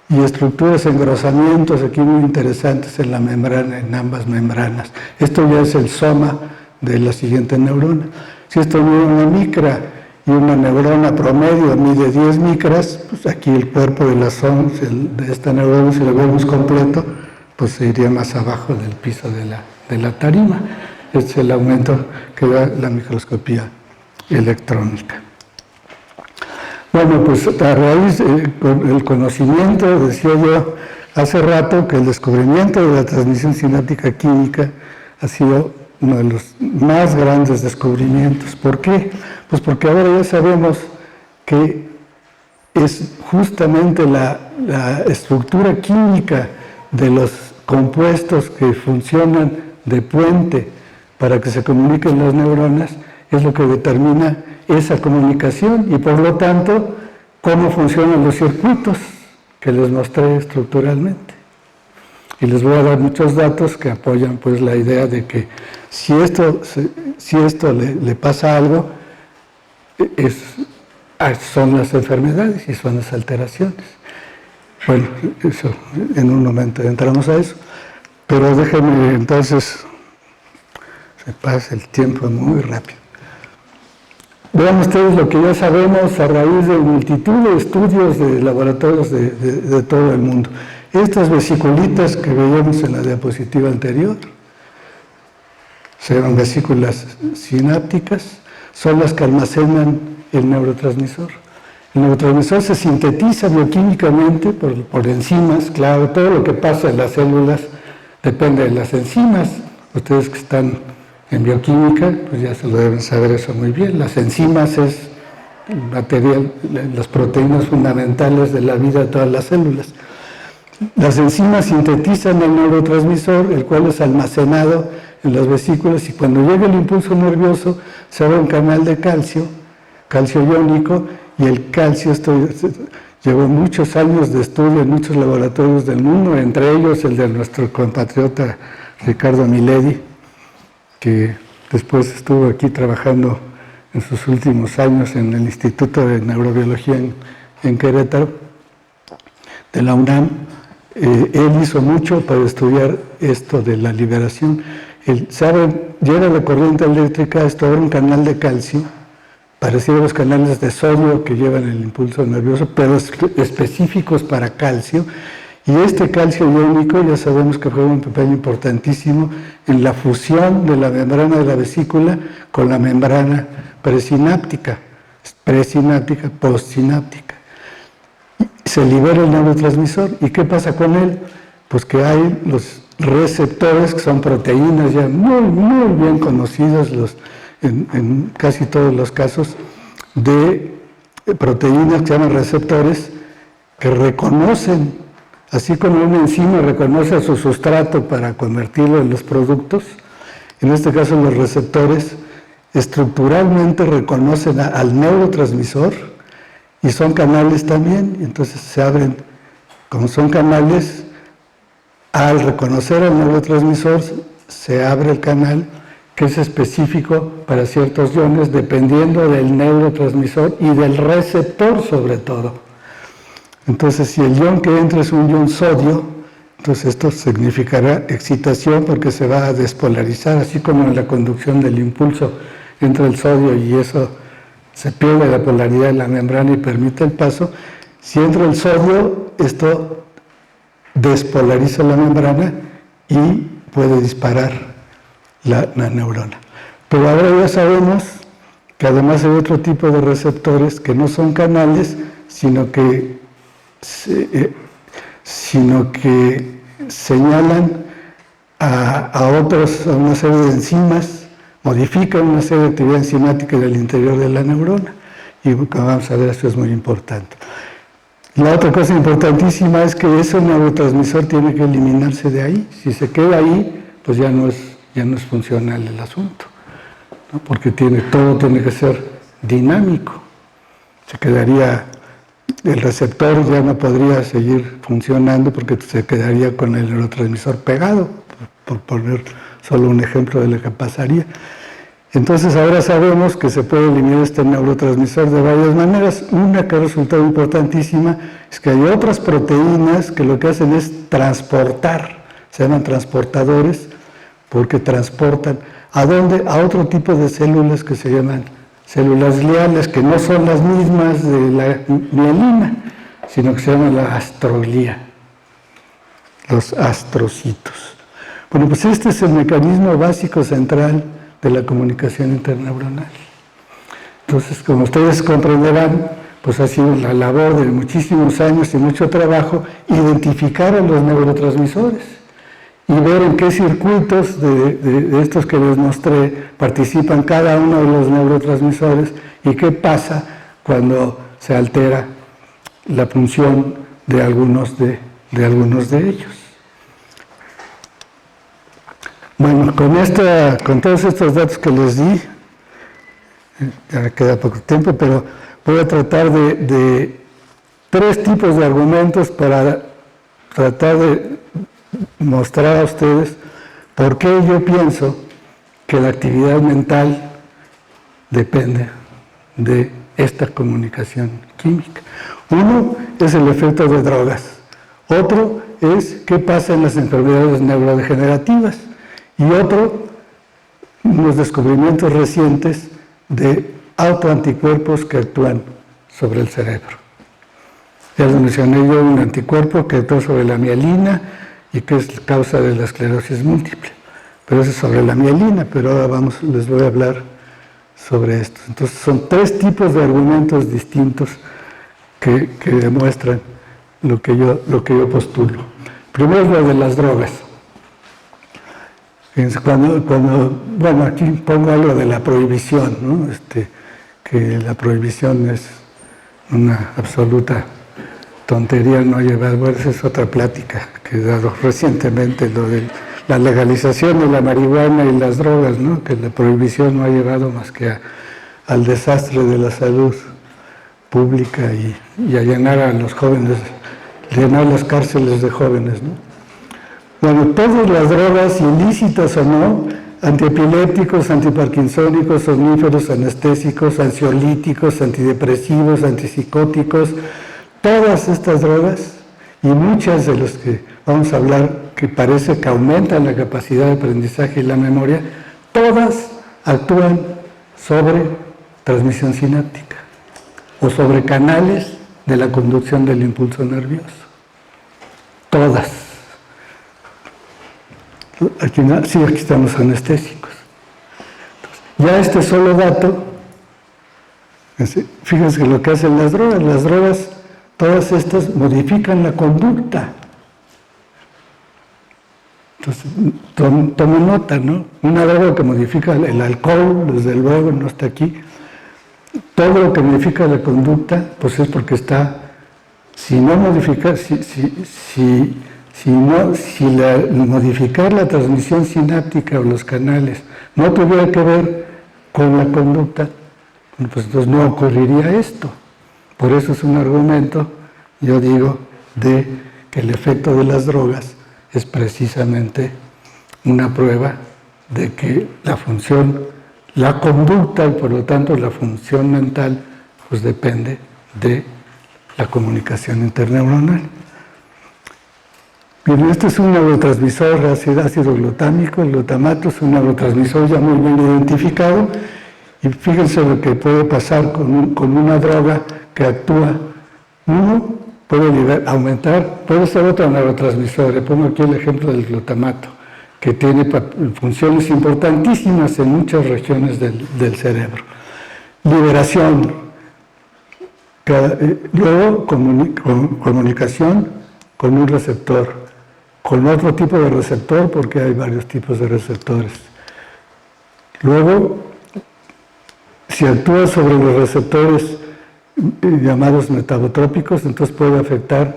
Speaker 2: y estructuras, engrosamientos aquí muy interesantes en la membrana, en ambas membranas. Esto ya es el soma de la siguiente neurona. Si esto mide 1 micra y una neurona promedio mide 10 micras, pues aquí el cuerpo de de esta neurona, si lo vemos completo, pues se iría más abajo del piso de la tarima. Este es el aumento que da la microscopía electrónica. Bueno, pues a raíz del conocimiento, decía yo hace rato, que el descubrimiento de la transmisión sináptica química ha sido uno de los más grandes descubrimientos. ¿Por qué? Pues porque ahora ya sabemos que es justamente la estructura química de los compuestos que funcionan de puente para que se comuniquen las neuronas, es lo que determina esa comunicación y por lo tanto cómo funcionan los circuitos que les mostré estructuralmente. Y les voy a dar muchos datos que apoyan pues la idea de que si esto le pasa algo, son las enfermedades y son las alteraciones. Bueno, eso, en un momento entramos a eso, pero déjenme entonces, se pasa el tiempo muy rápido. Vean ustedes lo que ya sabemos a raíz de multitud de estudios de laboratorios de todo el mundo. Estas vesiculitas que veíamos en la diapositiva anterior, serán vesículas sinápticas, son las que almacenan el neurotransmisor. El neurotransmisor se sintetiza bioquímicamente por enzimas, claro, todo lo que pasa en las células depende de las enzimas. Ustedes que están en bioquímica, pues ya se lo deben saber eso muy bien. Las enzimas es el material, las proteínas fundamentales de la vida de todas las células. Las enzimas sintetizan el neurotransmisor, el cual es almacenado en las vesículas, y cuando llega el impulso nervioso se abre un canal de calcio iónico, y el calcio llevó muchos años de estudio en muchos laboratorios del mundo, entre ellos el de nuestro compatriota Ricardo Miledi, que después estuvo aquí trabajando en sus últimos años en el Instituto de Neurobiología en Querétaro, de la UNAM. Él hizo mucho para estudiar esto de la liberación. Llega la corriente eléctrica, esto abre un canal de calcio, parecido a los canales de sodio que llevan el impulso nervioso, pero específicos para calcio. Y este calcio iónico ya sabemos que juega un papel importantísimo en la fusión de la membrana de la vesícula con la membrana presináptica, postsináptica. Se libera el neurotransmisor. ¿Y qué pasa con él? Pues que hay los receptores, que son proteínas ya muy bien conocidas en casi todos los casos, de proteínas que se llaman receptores, que reconocen, así como una enzima reconoce a su sustrato para convertirlo en los productos, en este caso los receptores estructuralmente reconocen al neurotransmisor y son canales también, y entonces se abren, como son canales, al reconocer al neurotransmisor se abre el canal que es específico para ciertos iones dependiendo del neurotransmisor y del receptor sobre todo. Entonces, si el ion que entra es un ion sodio, Entonces esto significará excitación porque se va a despolarizar, así como en la conducción del impulso entra el sodio y eso se pierde la polaridad de la membrana y permite el paso. Si entra el sodio, esto despolariza la membrana y puede disparar la neurona. Pero ahora ya sabemos que además hay otro tipo de receptores que no son canales, sino que señalan a una serie de enzimas, modifican una serie de actividad enzimática del interior de la neurona. Y como vamos a ver, esto es muy importante. La otra cosa importantísima es que ese neurotransmisor tiene que eliminarse de ahí. Si se queda ahí, pues ya no es funcional el asunto, ¿no? Porque todo tiene que ser dinámico. Se quedaría, el receptor ya no podría seguir funcionando porque se quedaría con el neurotransmisor pegado, por poner solo un ejemplo de lo que pasaría. Entonces ahora sabemos que se puede eliminar este neurotransmisor de varias maneras. Una que ha resultado importantísima es que hay otras proteínas que lo que hacen es transportar, se llaman transportadores, porque transportan ¿a dónde? A otro tipo de células que se llaman células gliales, que no son las mismas de la mielina, sino que se llama la astroglía, los astrocitos. Bueno, pues este es el mecanismo básico central de la comunicación interneuronal. Entonces, como ustedes comprenderán, pues ha sido la labor de muchísimos años y mucho trabajo identificar a los neurotransmisores y ver en qué circuitos de estos que les mostré participan cada uno de los neurotransmisores y qué pasa cuando se altera la función de algunos de ellos. Bueno, con todos estos datos que les di, ya queda poco tiempo, pero voy a tratar de tres tipos de argumentos para tratar de mostrar a ustedes por qué yo pienso que la actividad mental depende de esta comunicación química. Uno es el efecto de drogas, otro es qué pasa en las enfermedades neurodegenerativas y otro, unos descubrimientos recientes de autoanticuerpos que actúan sobre el cerebro. Ya les mencioné yo un anticuerpo que actúa sobre la mielina y que es causa de la esclerosis múltiple. Pero eso es sobre la mielina, pero ahora les voy a hablar sobre esto. Entonces son tres tipos de argumentos distintos que demuestran lo que yo postulo. Primero es lo de las drogas. Bueno, aquí pongo algo de la prohibición, ¿no? Que la prohibición es una absoluta tontería no llevar, bueno, esa es otra plática que he dado recientemente, lo de la legalización de la marihuana y las drogas, ¿no? Que la prohibición no ha llevado más que al desastre de la salud pública y a llenar a los jóvenes, llenar las cárceles de jóvenes, ¿no? Bueno, todas las drogas, ilícitas o no, antiepilépticos, antiparkinsónicos, somníferos, anestésicos, ansiolíticos, antidepresivos, antipsicóticos, todas estas drogas y muchas de las que vamos a hablar que parece que aumentan la capacidad de aprendizaje y la memoria, todas actúan sobre transmisión sináptica o sobre canales de la conducción del impulso nervioso. Todas. Aquí están los anestésicos. Ya este solo dato, fíjense lo que hacen las drogas, todas estas modifican la conducta. Entonces, tomen nota, ¿no? Una droga que modifica el alcohol, desde luego, no está aquí. Todo lo que modifica la conducta, pues es porque está, modificar la transmisión sináptica o los canales no tuviera que ver con la conducta, pues entonces no ocurriría esto. Por eso es un argumento, yo digo, de que el efecto de las drogas es precisamente una prueba de que la conducta y por lo tanto la función mental, pues depende de la comunicación interneuronal. Bien, este es un neurotransmisor ácido glutámico. El glutamato es un neurotransmisor ya muy bien identificado. Y fíjense lo que puede pasar con una droga que actúa. Uno puede aumentar, puede ser otro neurotransmisor. Le pongo aquí el ejemplo del glutamato, que tiene funciones importantísimas en muchas regiones del cerebro. Liberación. Luego, comunicación con un receptor, con otro tipo de receptor, porque hay varios tipos de receptores. Luego, si actúa sobre los receptores llamados metabotrópicos, entonces puede afectar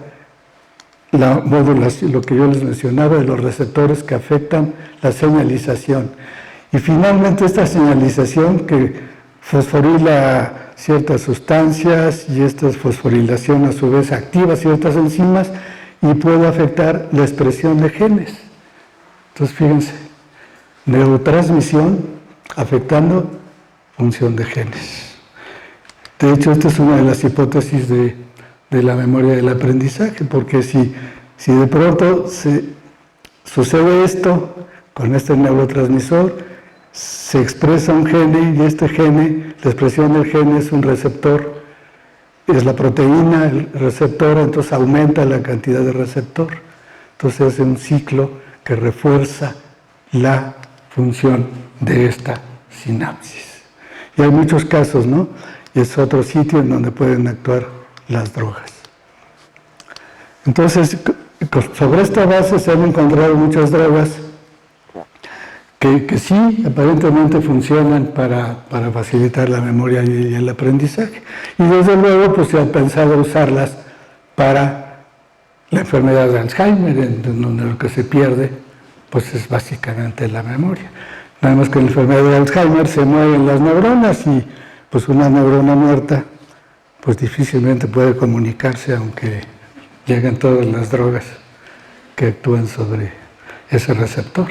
Speaker 2: la modulación, lo que yo les mencionaba, de los receptores que afectan la señalización. Y finalmente esta señalización que fosforila ciertas sustancias y esta fosforilación a su vez activa ciertas enzimas y puede afectar la expresión de genes. Entonces fíjense, neurotransmisión afectando función de genes. De hecho, esta es una de las hipótesis de la memoria del aprendizaje, porque si de pronto sucede esto con este neurotransmisor, se expresa un gene y este gene, la expresión del gene es un receptor, es la proteína, el receptor, entonces aumenta la cantidad de receptor. Entonces hace un ciclo que refuerza la función de esta sinapsis. Y hay muchos casos, ¿no? Y es otro sitio en donde pueden actuar las drogas. Entonces, sobre esta base se han encontrado muchas drogas que sí, aparentemente funcionan para facilitar la memoria y el aprendizaje. Y desde luego, pues se ha pensado usarlas para la enfermedad de Alzheimer, en donde lo que se pierde, pues es básicamente la memoria. Nada más que en la enfermedad de Alzheimer se mueven las neuronas y pues una neurona muerta pues difícilmente puede comunicarse aunque lleguen todas las drogas que actúan sobre ese receptor.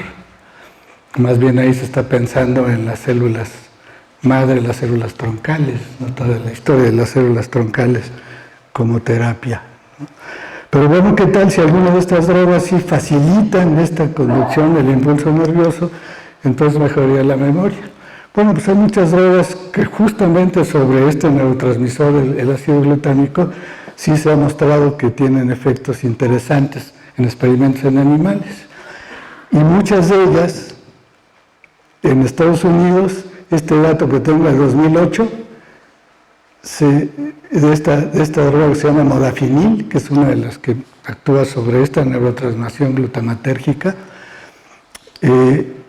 Speaker 2: Más bien ahí se está pensando en las células madre, las células troncales, ¿no? Toda la historia de las células troncales como terapia, ¿no? Pero bueno, ¿qué tal si alguna de estas drogas sí facilitan esta conducción del impulso nervioso? Entonces mejoraría la memoria. Bueno, pues hay muchas drogas que justamente sobre este neurotransmisor, el ácido glutámico, sí se ha mostrado que tienen efectos interesantes en experimentos en animales. Y muchas de ellas, en Estados Unidos, este dato que tengo del 2008, de esta droga que se llama modafinil, que es una de las que actúa sobre esta neurotransmisión glutamatérgica,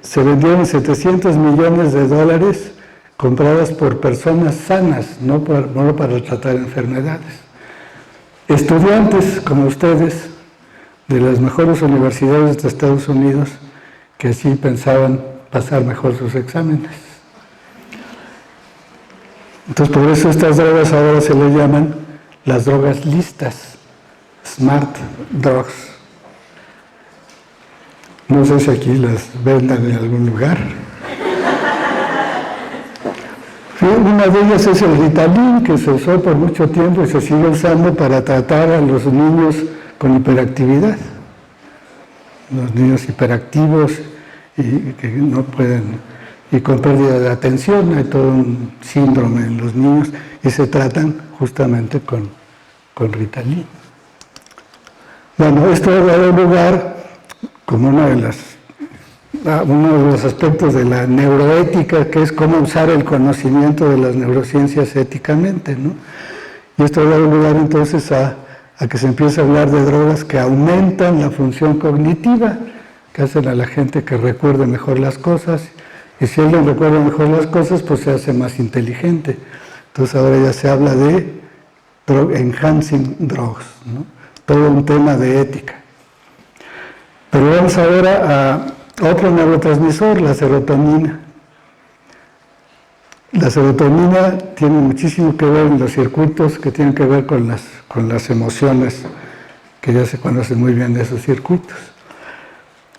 Speaker 2: se vendieron $700 millones compradas por personas sanas, no para tratar enfermedades. Estudiantes como ustedes, de las mejores universidades de Estados Unidos, que así pensaban pasar mejor sus exámenes. Entonces, por eso estas drogas ahora se le llaman las drogas listas, smart drugs. No sé si aquí las vendan en algún lugar. Una de ellas es el Ritalin, que se usó por mucho tiempo y se sigue usando para tratar a los niños con hiperactividad. Los niños hiperactivos y que no pueden, y con pérdida de atención, hay todo un síndrome en los niños y se tratan justamente con Ritalin. Bueno, esto ha dado lugar como uno de los aspectos de la neuroética, que es cómo usar el conocimiento de las neurociencias éticamente, ¿no? Y esto ha dado lugar entonces a que se empiece a hablar de drogas que aumentan la función cognitiva, que hacen a la gente que recuerde mejor las cosas, y si alguien recuerda mejor las cosas, pues se hace más inteligente. Entonces ahora ya se habla de enhancing drugs, ¿no? Todo un tema de ética. Pero vamos ahora a otro neurotransmisor, la serotonina. La serotonina tiene muchísimo que ver en los circuitos que tienen que ver con las emociones, que ya se conocen muy bien de esos circuitos.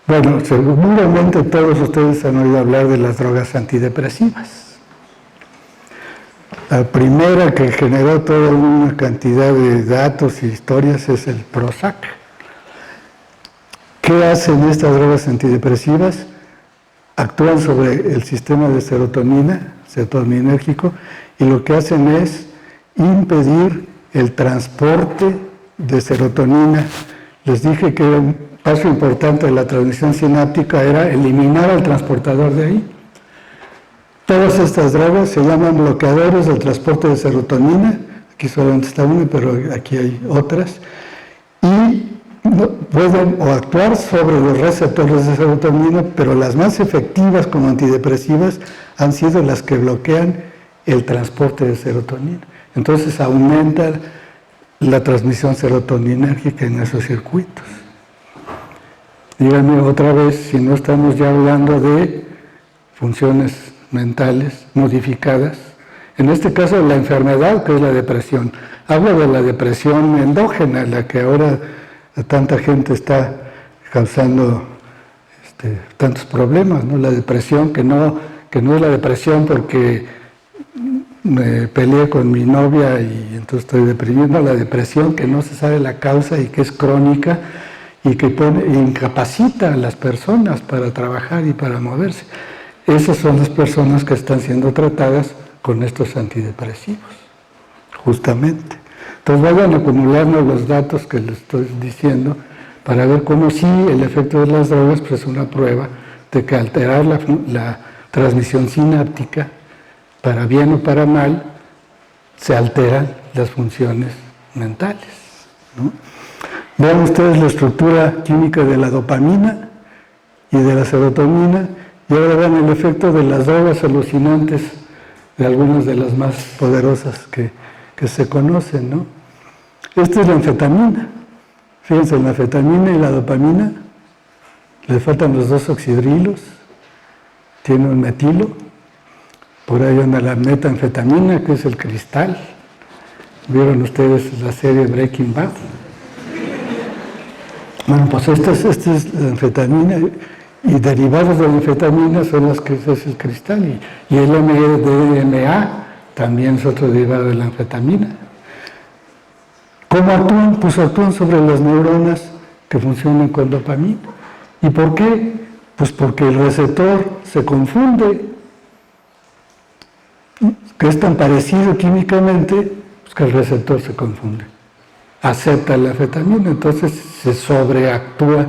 Speaker 2: Bueno, seguramente todos ustedes han oído hablar de las drogas antidepresivas. La primera que generó toda una cantidad de datos y historias es el Prozac. ¿Qué hacen estas drogas antidepresivas? Actúan sobre el sistema de serotonina, serotoninérgico, y lo que hacen es impedir el transporte de serotonina. Les dije que un paso importante de la transmisión sináptica era eliminar al transportador de ahí. Todas estas drogas se llaman bloqueadores del transporte de serotonina. Aquí solamente está una, pero aquí hay otras. Y pueden o actuar sobre los receptores de serotonina, pero las más efectivas como antidepresivas han sido las que bloquean el transporte de serotonina. Entonces aumenta la transmisión serotoninérgica en esos circuitos. Díganme otra vez si no estamos ya hablando de funciones mentales modificadas. En este caso, la enfermedad, que es la depresión. Hablo de la depresión endógena, la que ahora tanta gente está causando tantos problemas, ¿no? La depresión que no es la depresión porque me peleé con mi novia y entonces estoy deprimiendo, la depresión que no se sabe la causa y que es crónica y que incapacita a las personas para trabajar y para moverse. Esas son las personas que están siendo tratadas con estos antidepresivos, justamente. Entonces vayan acumulando los datos que les estoy diciendo para ver cómo sí el efecto de las drogas pues, es una prueba de que alterar la transmisión sináptica, para bien o para mal, se alteran las funciones mentales, ¿no? Vean ustedes la estructura química de la dopamina y de la serotonina, y ahora vean el efecto de las drogas alucinantes, de algunas de las más poderosas que se conocen, ¿no? Esta es la anfetamina. Fíjense, la anfetamina y la dopamina, le faltan los dos oxidrilos, tiene un metilo, por ahí anda la metanfetamina, que es el cristal. ¿Vieron ustedes la serie Breaking Bad? Bueno, pues esta es la anfetamina, y derivados de la anfetamina son las que es el cristal, y el MDMA también es otro derivado de la anfetamina. ¿Cómo actúan? Pues actúan sobre las neuronas que funcionan con dopamina. ¿Y por qué? Pues porque el receptor se confunde, que es tan parecido químicamente, pues que el receptor se confunde. Acepta la anfetamina, entonces se sobreactúa,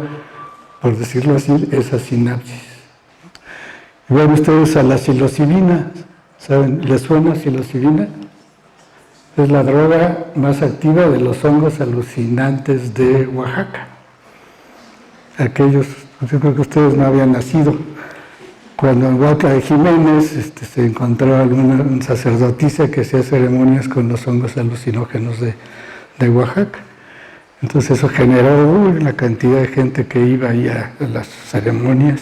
Speaker 2: por decirlo así, esa sinapsis. Y ven ustedes a la psilocibina, ¿saben? ¿Les suena psilocibina? Es la droga más activa de los hongos alucinantes de Oaxaca. Aquellos, yo creo que ustedes no habían nacido. Cuando en Huautla de Jiménez se encontró una sacerdotisa que hacía ceremonias con los hongos alucinógenos de Oaxaca. Entonces eso generó la cantidad de gente que iba ahí a las ceremonias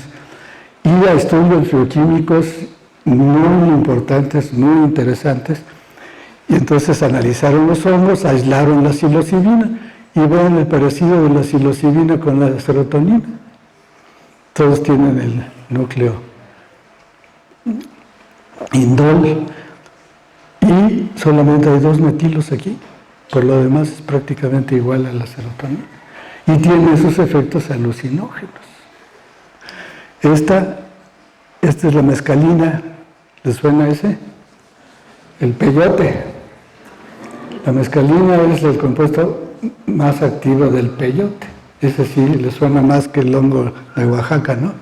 Speaker 2: y a estudios bioquímicos muy importantes, muy interesantes. Y entonces analizaron los hongos, aislaron la psilocibina y ven el parecido de la psilocibina con la serotonina. Todos tienen el núcleo indol y solamente hay 2 metilos aquí. Por lo demás es prácticamente igual a la serotonina y tiene esos efectos alucinógenos. Esta es la mescalina, ¿les suena ese? El peyote. La mescalina es el compuesto más activo del peyote. Ese sí le suena más que el hongo de Oaxaca, ¿no?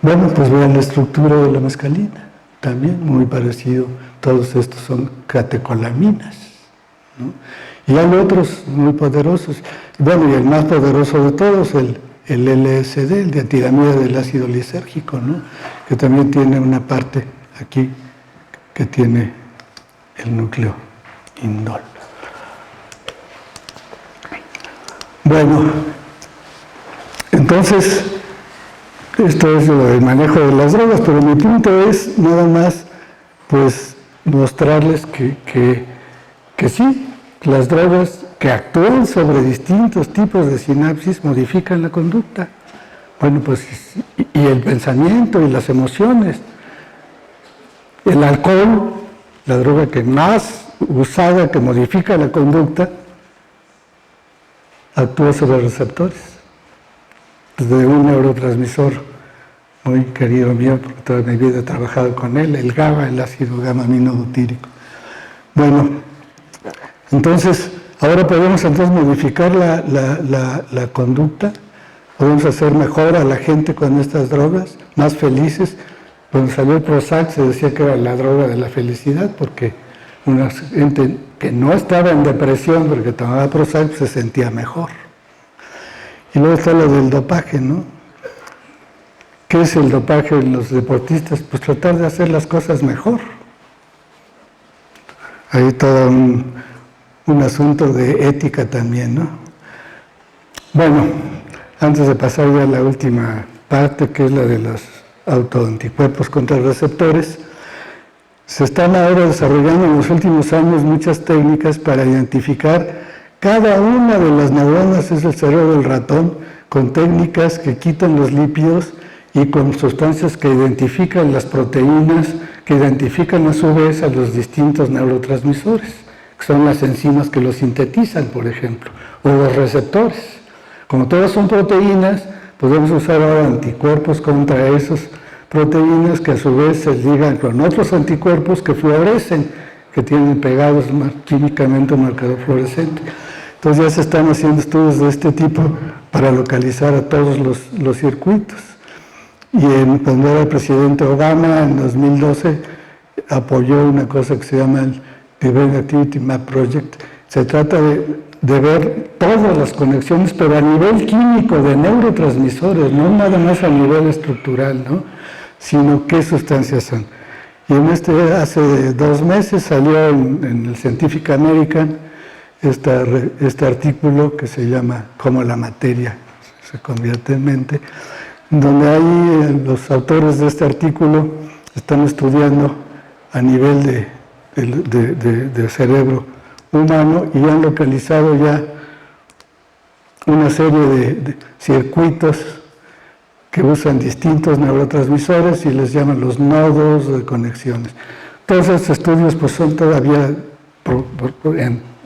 Speaker 2: Bueno, pues vean la estructura de la mescalina, también muy parecido. Todos estos son catecolaminas, ¿no? Y hay otros muy poderosos. Bueno, y el más poderoso de todos, el LSD, el dietilamida del ácido lisérgico, ¿no? Que también tiene una parte aquí que tiene el núcleo indol. Bueno, entonces, esto es el manejo de las drogas, pero mi punto es nada más, pues, mostrarles que sí, las drogas que actúan sobre distintos tipos de sinapsis modifican la conducta. Bueno, pues, y el pensamiento y las emociones. El alcohol, la droga que más usada, que modifica la conducta, actúa sobre receptores. de un neurotransmisor muy querido mío, porque toda mi vida he trabajado con él, el GABA, el ácido gamma-aminobutírico. Bueno, entonces, ahora podemos modificar la conducta, podemos hacer mejor a la gente con estas drogas, más felices. Cuando salió el Prozac se decía que era la droga de la felicidad, porque una gente que no estaba en depresión porque tomaba Prozac se sentía mejor. Y luego está lo del dopaje, ¿no? ¿Qué es el dopaje en los deportistas? Pues tratar de hacer las cosas mejor. Hay todo un asunto de ética también, ¿no? Bueno, antes de pasar ya a la última parte, que es la de los autoanticuerpos contra receptores, se están ahora desarrollando en los últimos años muchas técnicas para identificar cada una de las neuronas, es el cerebro del ratón, con técnicas que quitan los lípidos y con sustancias que identifican las proteínas, que identifican a su vez a los distintos neurotransmisores, que son las enzimas que los sintetizan, por ejemplo, o los receptores. Como todas son proteínas, podemos usar ahora anticuerpos contra esas proteínas que a su vez se ligan con otros anticuerpos que fluorescen, que tienen pegados químicamente un marcador fluorescente. Entonces ya se están haciendo estudios de este tipo para localizar a todos los circuitos. Y cuando era el presidente Obama, en 2012, apoyó una cosa que se llama el Brain Activity Map Project. Se trata de ver todas las conexiones, pero a nivel químico de neurotransmisores, no nada más a nivel estructural, ¿no? Sino qué sustancias son. Y hace 2 meses salió en el Scientific American este artículo que se llama Cómo la materia se convierte en mente, donde ahí los autores de este artículo están estudiando a nivel de cerebro humano y han localizado ya una serie de circuitos que usan distintos neurotransmisores y les llaman los nodos de conexiones. Todos estos estudios pues son todavía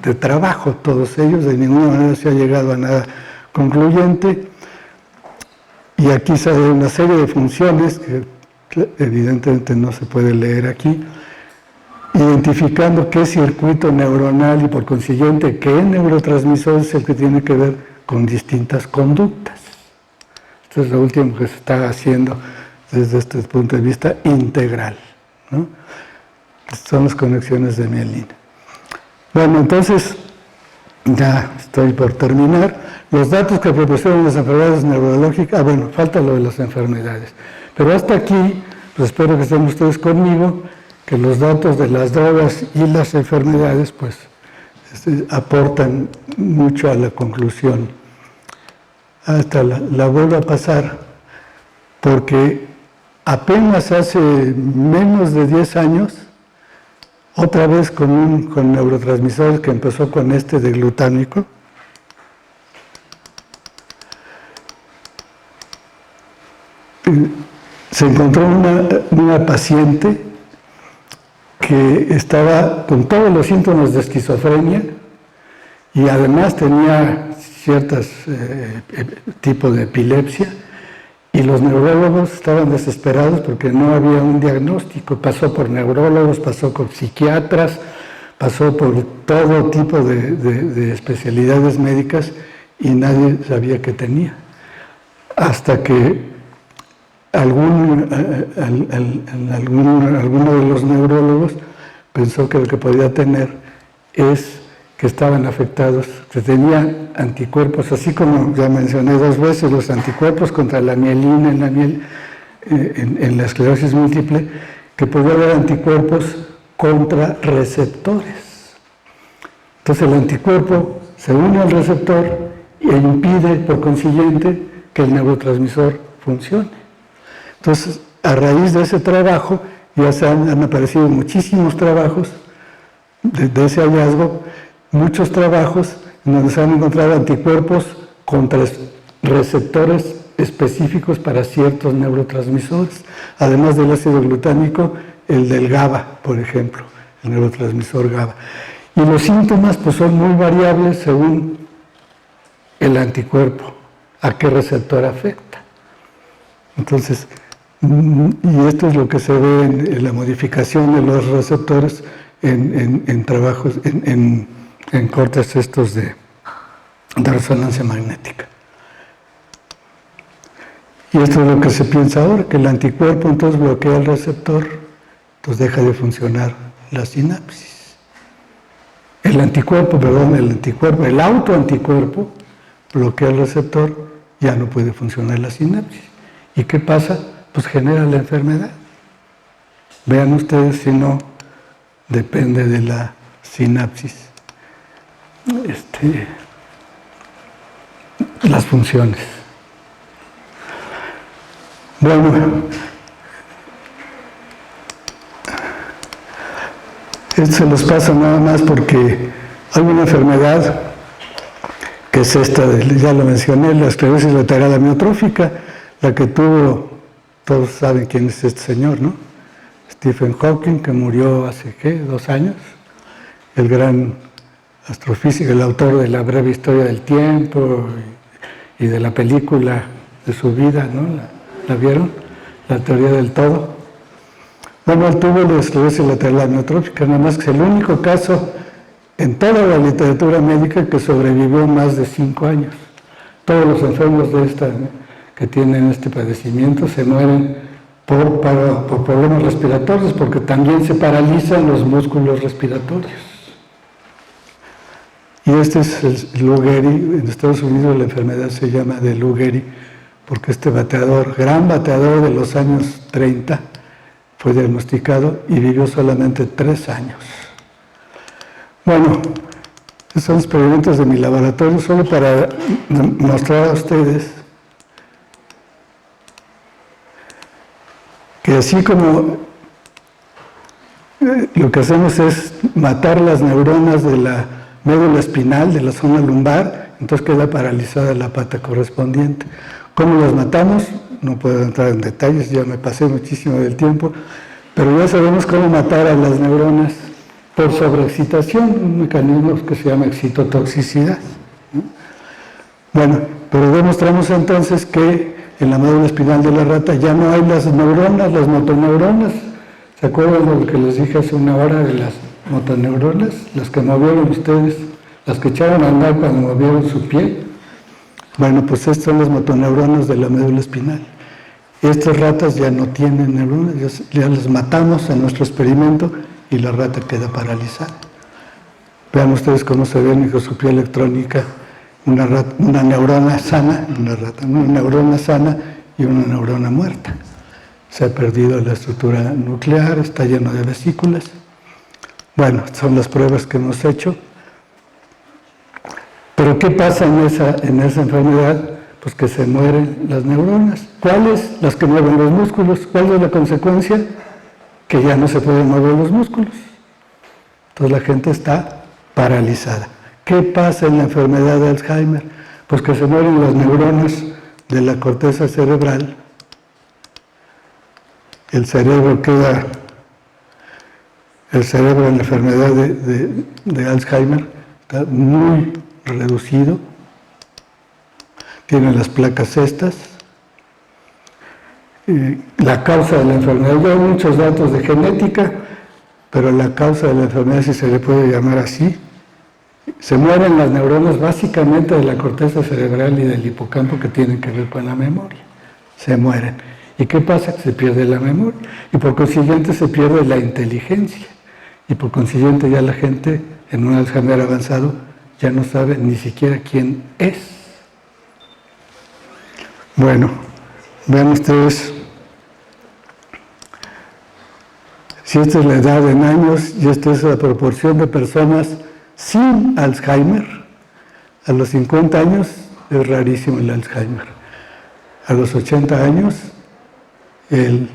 Speaker 2: de trabajo, todos ellos, de ninguna manera se ha llegado a nada concluyente. Y aquí sale una serie de funciones que evidentemente no se puede leer aquí, identificando qué circuito neuronal y por consiguiente qué neurotransmisor es el que tiene que ver con distintas conductas. Esto es lo último que se está haciendo desde este punto de vista integral, ¿no? Son las conexiones de mielina. Bueno, entonces, ya estoy por terminar. Los datos que proporcionan las enfermedades neurológicas, bueno, falta lo de las enfermedades. Pero hasta aquí, pues espero que estén ustedes conmigo, que los datos de las drogas y las enfermedades, pues, aportan mucho a la conclusión. Hasta la vuelvo a pasar, porque apenas hace menos de 10 años, otra vez con neurotransmisores que empezó con este de glutámico, se encontró una paciente que estaba con todos los síntomas de esquizofrenia y además tenía ciertos tipos de epilepsia, y los neurólogos estaban desesperados porque no había un diagnóstico. Pasó por neurólogos, pasó por psiquiatras, pasó por todo tipo de especialidades médicas y nadie sabía qué tenía. Hasta que alguno de los neurólogos pensó que lo que podía tener es que estaban afectados, que tenían anticuerpos, así como ya mencioné 2 veces, los anticuerpos contra la mielina en la esclerosis múltiple, que podía haber anticuerpos contra receptores. Entonces el anticuerpo se une al receptor e impide, por consiguiente, que el neurotransmisor funcione. Entonces, a raíz de ese trabajo, ya han aparecido muchísimos trabajos de ese hallazgo, muchos trabajos en donde se han encontrado anticuerpos contra receptores específicos para ciertos neurotransmisores, además del ácido glutámico, el del GABA, por ejemplo, el neurotransmisor GABA. Y los síntomas pues son muy variables según el anticuerpo. a qué receptor afecta. Entonces, y esto es lo que se ve en la modificación de los receptores en trabajos, en cortes estos de resonancia magnética. Y esto es lo que se piensa ahora, que el anticuerpo entonces bloquea el receptor, entonces deja de funcionar la sinapsis. El autoanticuerpo bloquea el receptor, ya no puede funcionar la sinapsis. ¿Y qué pasa? Pues genera la enfermedad. Vean ustedes si no depende de la sinapsis. Las funciones. Bueno, esto se los pasa nada más porque hay una enfermedad que es esta, ya lo mencioné, la esclerosis lateral amiotrófica, la que tuvo, todos saben quién es este señor, ¿no? Stephen Hawking, que murió hace, 2 años, el gran astrofísico, el autor de La breve historia del tiempo y de la película de su vida, ¿no? ¿La vieron? La teoría del todo. Bueno, él tuvo la esclerosis lateral amiotrófica, nada más que es el único caso en toda la literatura médica que sobrevivió más de 5 años. Todos los enfermos de esta, que tienen este padecimiento, se mueren por problemas respiratorios, porque también se paralizan los músculos respiratorios. Y este es el Lou Gehrig. En Estados Unidos la enfermedad se llama de Lou Gehrig, porque este bateador, gran bateador de los años 30, fue diagnosticado y vivió solamente 3 años. Bueno, estos son experimentos de mi laboratorio, solo para mostrar a ustedes que así como lo que hacemos es matar las neuronas de la médula espinal, de la zona lumbar, entonces queda paralizada la pata correspondiente. ¿Cómo las matamos? No puedo entrar en detalles, ya me pasé muchísimo del tiempo, pero ya sabemos cómo matar a las neuronas por sobreexcitación, un mecanismo que se llama excitotoxicidad. Bueno, pero demostramos entonces que en la médula espinal de la rata ya no hay las neuronas, las motoneuronas. ¿Se acuerdan de lo que les dije hace una hora de las motoneuronas? Las que movieron ustedes, las que echaron a andar cuando movieron su pie. Bueno, pues estas son las motoneuronas de la médula espinal. Estas ratas ya no tienen neuronas, ya las matamos en nuestro experimento y la rata queda paralizada. Vean ustedes cómo se ve en microscopía electrónica una neurona sana, una neurona sana y una neurona muerta. Se ha perdido la estructura nuclear, está lleno de vesículas. Bueno, son las pruebas que hemos hecho. Pero ¿qué pasa en esa enfermedad? Pues que se mueren las neuronas. ¿Cuáles? Las que mueven los músculos. ¿Cuál es la consecuencia? Que ya no se pueden mover los músculos. Entonces la gente está paralizada. ¿Qué pasa en la enfermedad de Alzheimer? Pues que se mueren las neuronas de la corteza cerebral. El cerebro en la enfermedad de Alzheimer está muy reducido. Tiene las placas estas. La causa de la enfermedad, ya hay muchos datos de genética, pero la causa de la enfermedad, si se le puede llamar así, se mueren las neuronas básicamente de la corteza cerebral y del hipocampo que tienen que ver con la memoria. Se mueren. ¿Y qué pasa? Que se pierde la memoria. Y por consiguiente se pierde la inteligencia. Y por consiguiente ya la gente en un Alzheimer avanzado ya no sabe ni siquiera quién es. Bueno, vean ustedes, si esta es la edad en años y esta es la proporción de personas sin Alzheimer, a los 50 años es rarísimo el Alzheimer. A los 80 años, el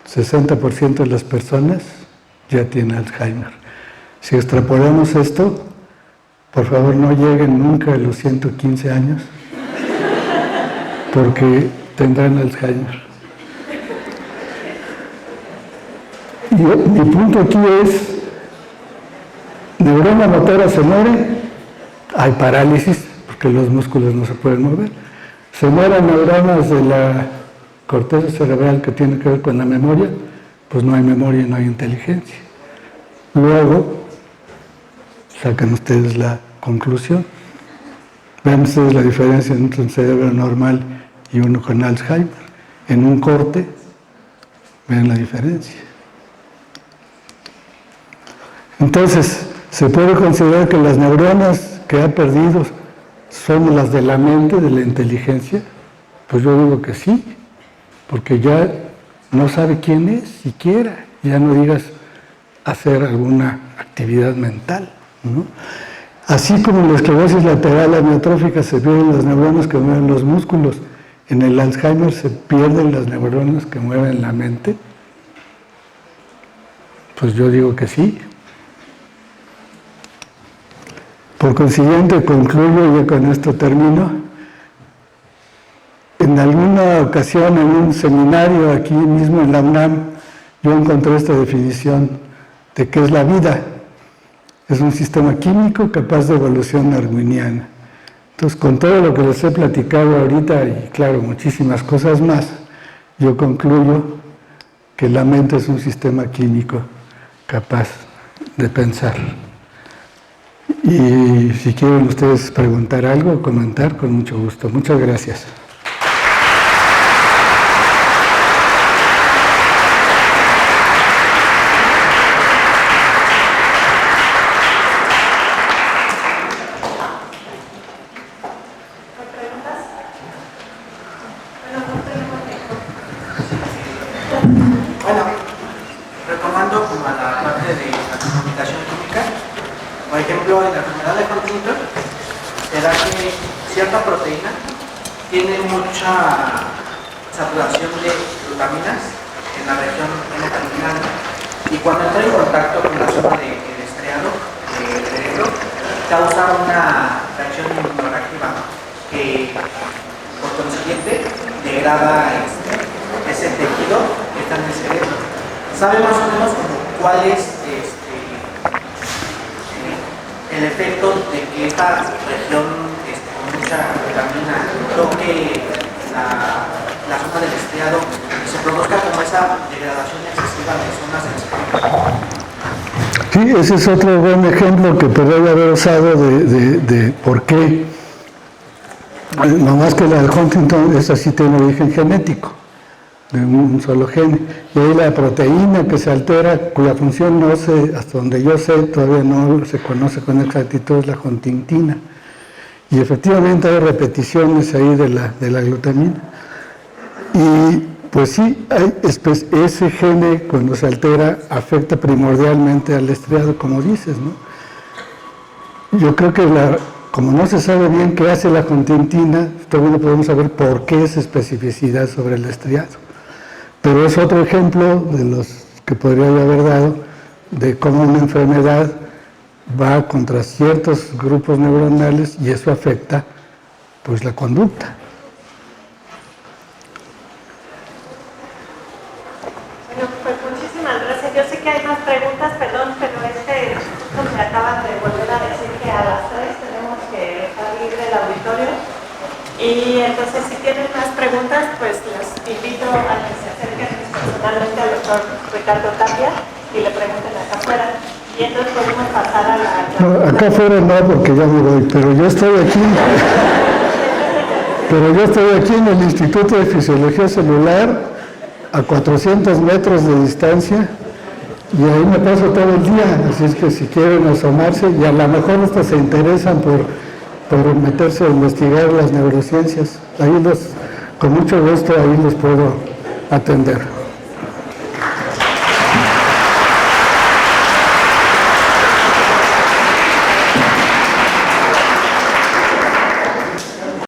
Speaker 2: 60% de las personas ya tiene Alzheimer. Si extrapolamos esto, por favor no lleguen nunca a los 115 años, porque tendrán Alzheimer. Y mi punto aquí es, neurona motora se muere, hay parálisis, porque los músculos no se pueden mover, se mueran neuronas de la corteza cerebral que tiene que ver con la memoria, pues no hay memoria y no hay inteligencia. Luego, sacan ustedes la conclusión. Vean ustedes la diferencia entre un cerebro normal y uno con Alzheimer. En un corte, vean la diferencia. Entonces, ¿se puede considerar que las neuronas que ha perdido son las de la mente, de la inteligencia? Pues yo digo que sí, porque ya no sabe quién es siquiera, ya no digas hacer alguna actividad mental, ¿no? Así como en la esclerosis lateral amiotrófica se pierden las neuronas que mueven los músculos, en el Alzheimer se pierden las neuronas que mueven la mente. Pues yo digo que sí. Por consiguiente, concluyo, y con esto termino. En alguna ocasión, en un seminario aquí mismo en la UNAM, yo encontré esta definición de qué es la vida. Es un sistema químico capaz de evolución darwiniana. Entonces, con todo lo que les he platicado ahorita, y claro, muchísimas cosas más, yo concluyo que la mente es un sistema químico capaz de pensar. Y si quieren ustedes preguntar algo o comentar, con mucho gusto. Muchas gracias.
Speaker 3: Bueno, retomando como a la parte de la comunicación química, por ejemplo, en la enfermedad de Huntington, se da que cierta proteína tiene mucha saturación de glutaminas en la región N-terminal, y cuando entra en contacto con la zona del estriado del cerebro, causa una reacción inmunoreactiva que, por consiguiente, degrada ese tejido que está en el cerebro. ¿Sabe más o menos cuál es el efecto de que esta región con mucha vitamina toque la zona del estriado y se produzca como esa degradación excesiva de zonas del cerebro?
Speaker 2: Sí, ese es otro buen ejemplo que podría haber usado de por qué. No más que la de Huntington, esa sí tiene origen genético, de un solo gen. Y ahí la proteína que se altera, cuya función no sé, hasta donde yo sé, todavía no se conoce con exactitud, es la huntingtina. Y efectivamente hay repeticiones ahí de la glutamina. Y pues sí, ese gene cuando se altera afecta primordialmente al estriado, como dices, ¿no? Yo creo que como no se sabe bien qué hace la huntingtina, todavía no podemos saber por qué esa especificidad sobre el estriado. Pero es otro ejemplo de los que podría haber dado de cómo una enfermedad va contra ciertos grupos neuronales y eso afecta pues la conducta.
Speaker 1: Bueno, pues muchísimas gracias. Yo sé que hay más preguntas, perdón, pero justo me acaban de volver a decir que a las 3 tenemos que salir del auditorio. Y entonces, si tienen más preguntas, pues los invito a que se acerquen personalmente al doctor Ricardo Tapia y le pregunten acá afuera. Y entonces podemos pasar a la...
Speaker 2: No, acá afuera no, porque ya me voy, pero yo estoy aquí. Pero yo estoy aquí en el Instituto de Fisiología Celular, a 400 metros de distancia, y ahí me paso todo el día. Así es que si quieren asomarse, y a lo mejor hasta se interesan por meterse a investigar las neurociencias, con mucho gusto ahí los puedo atender.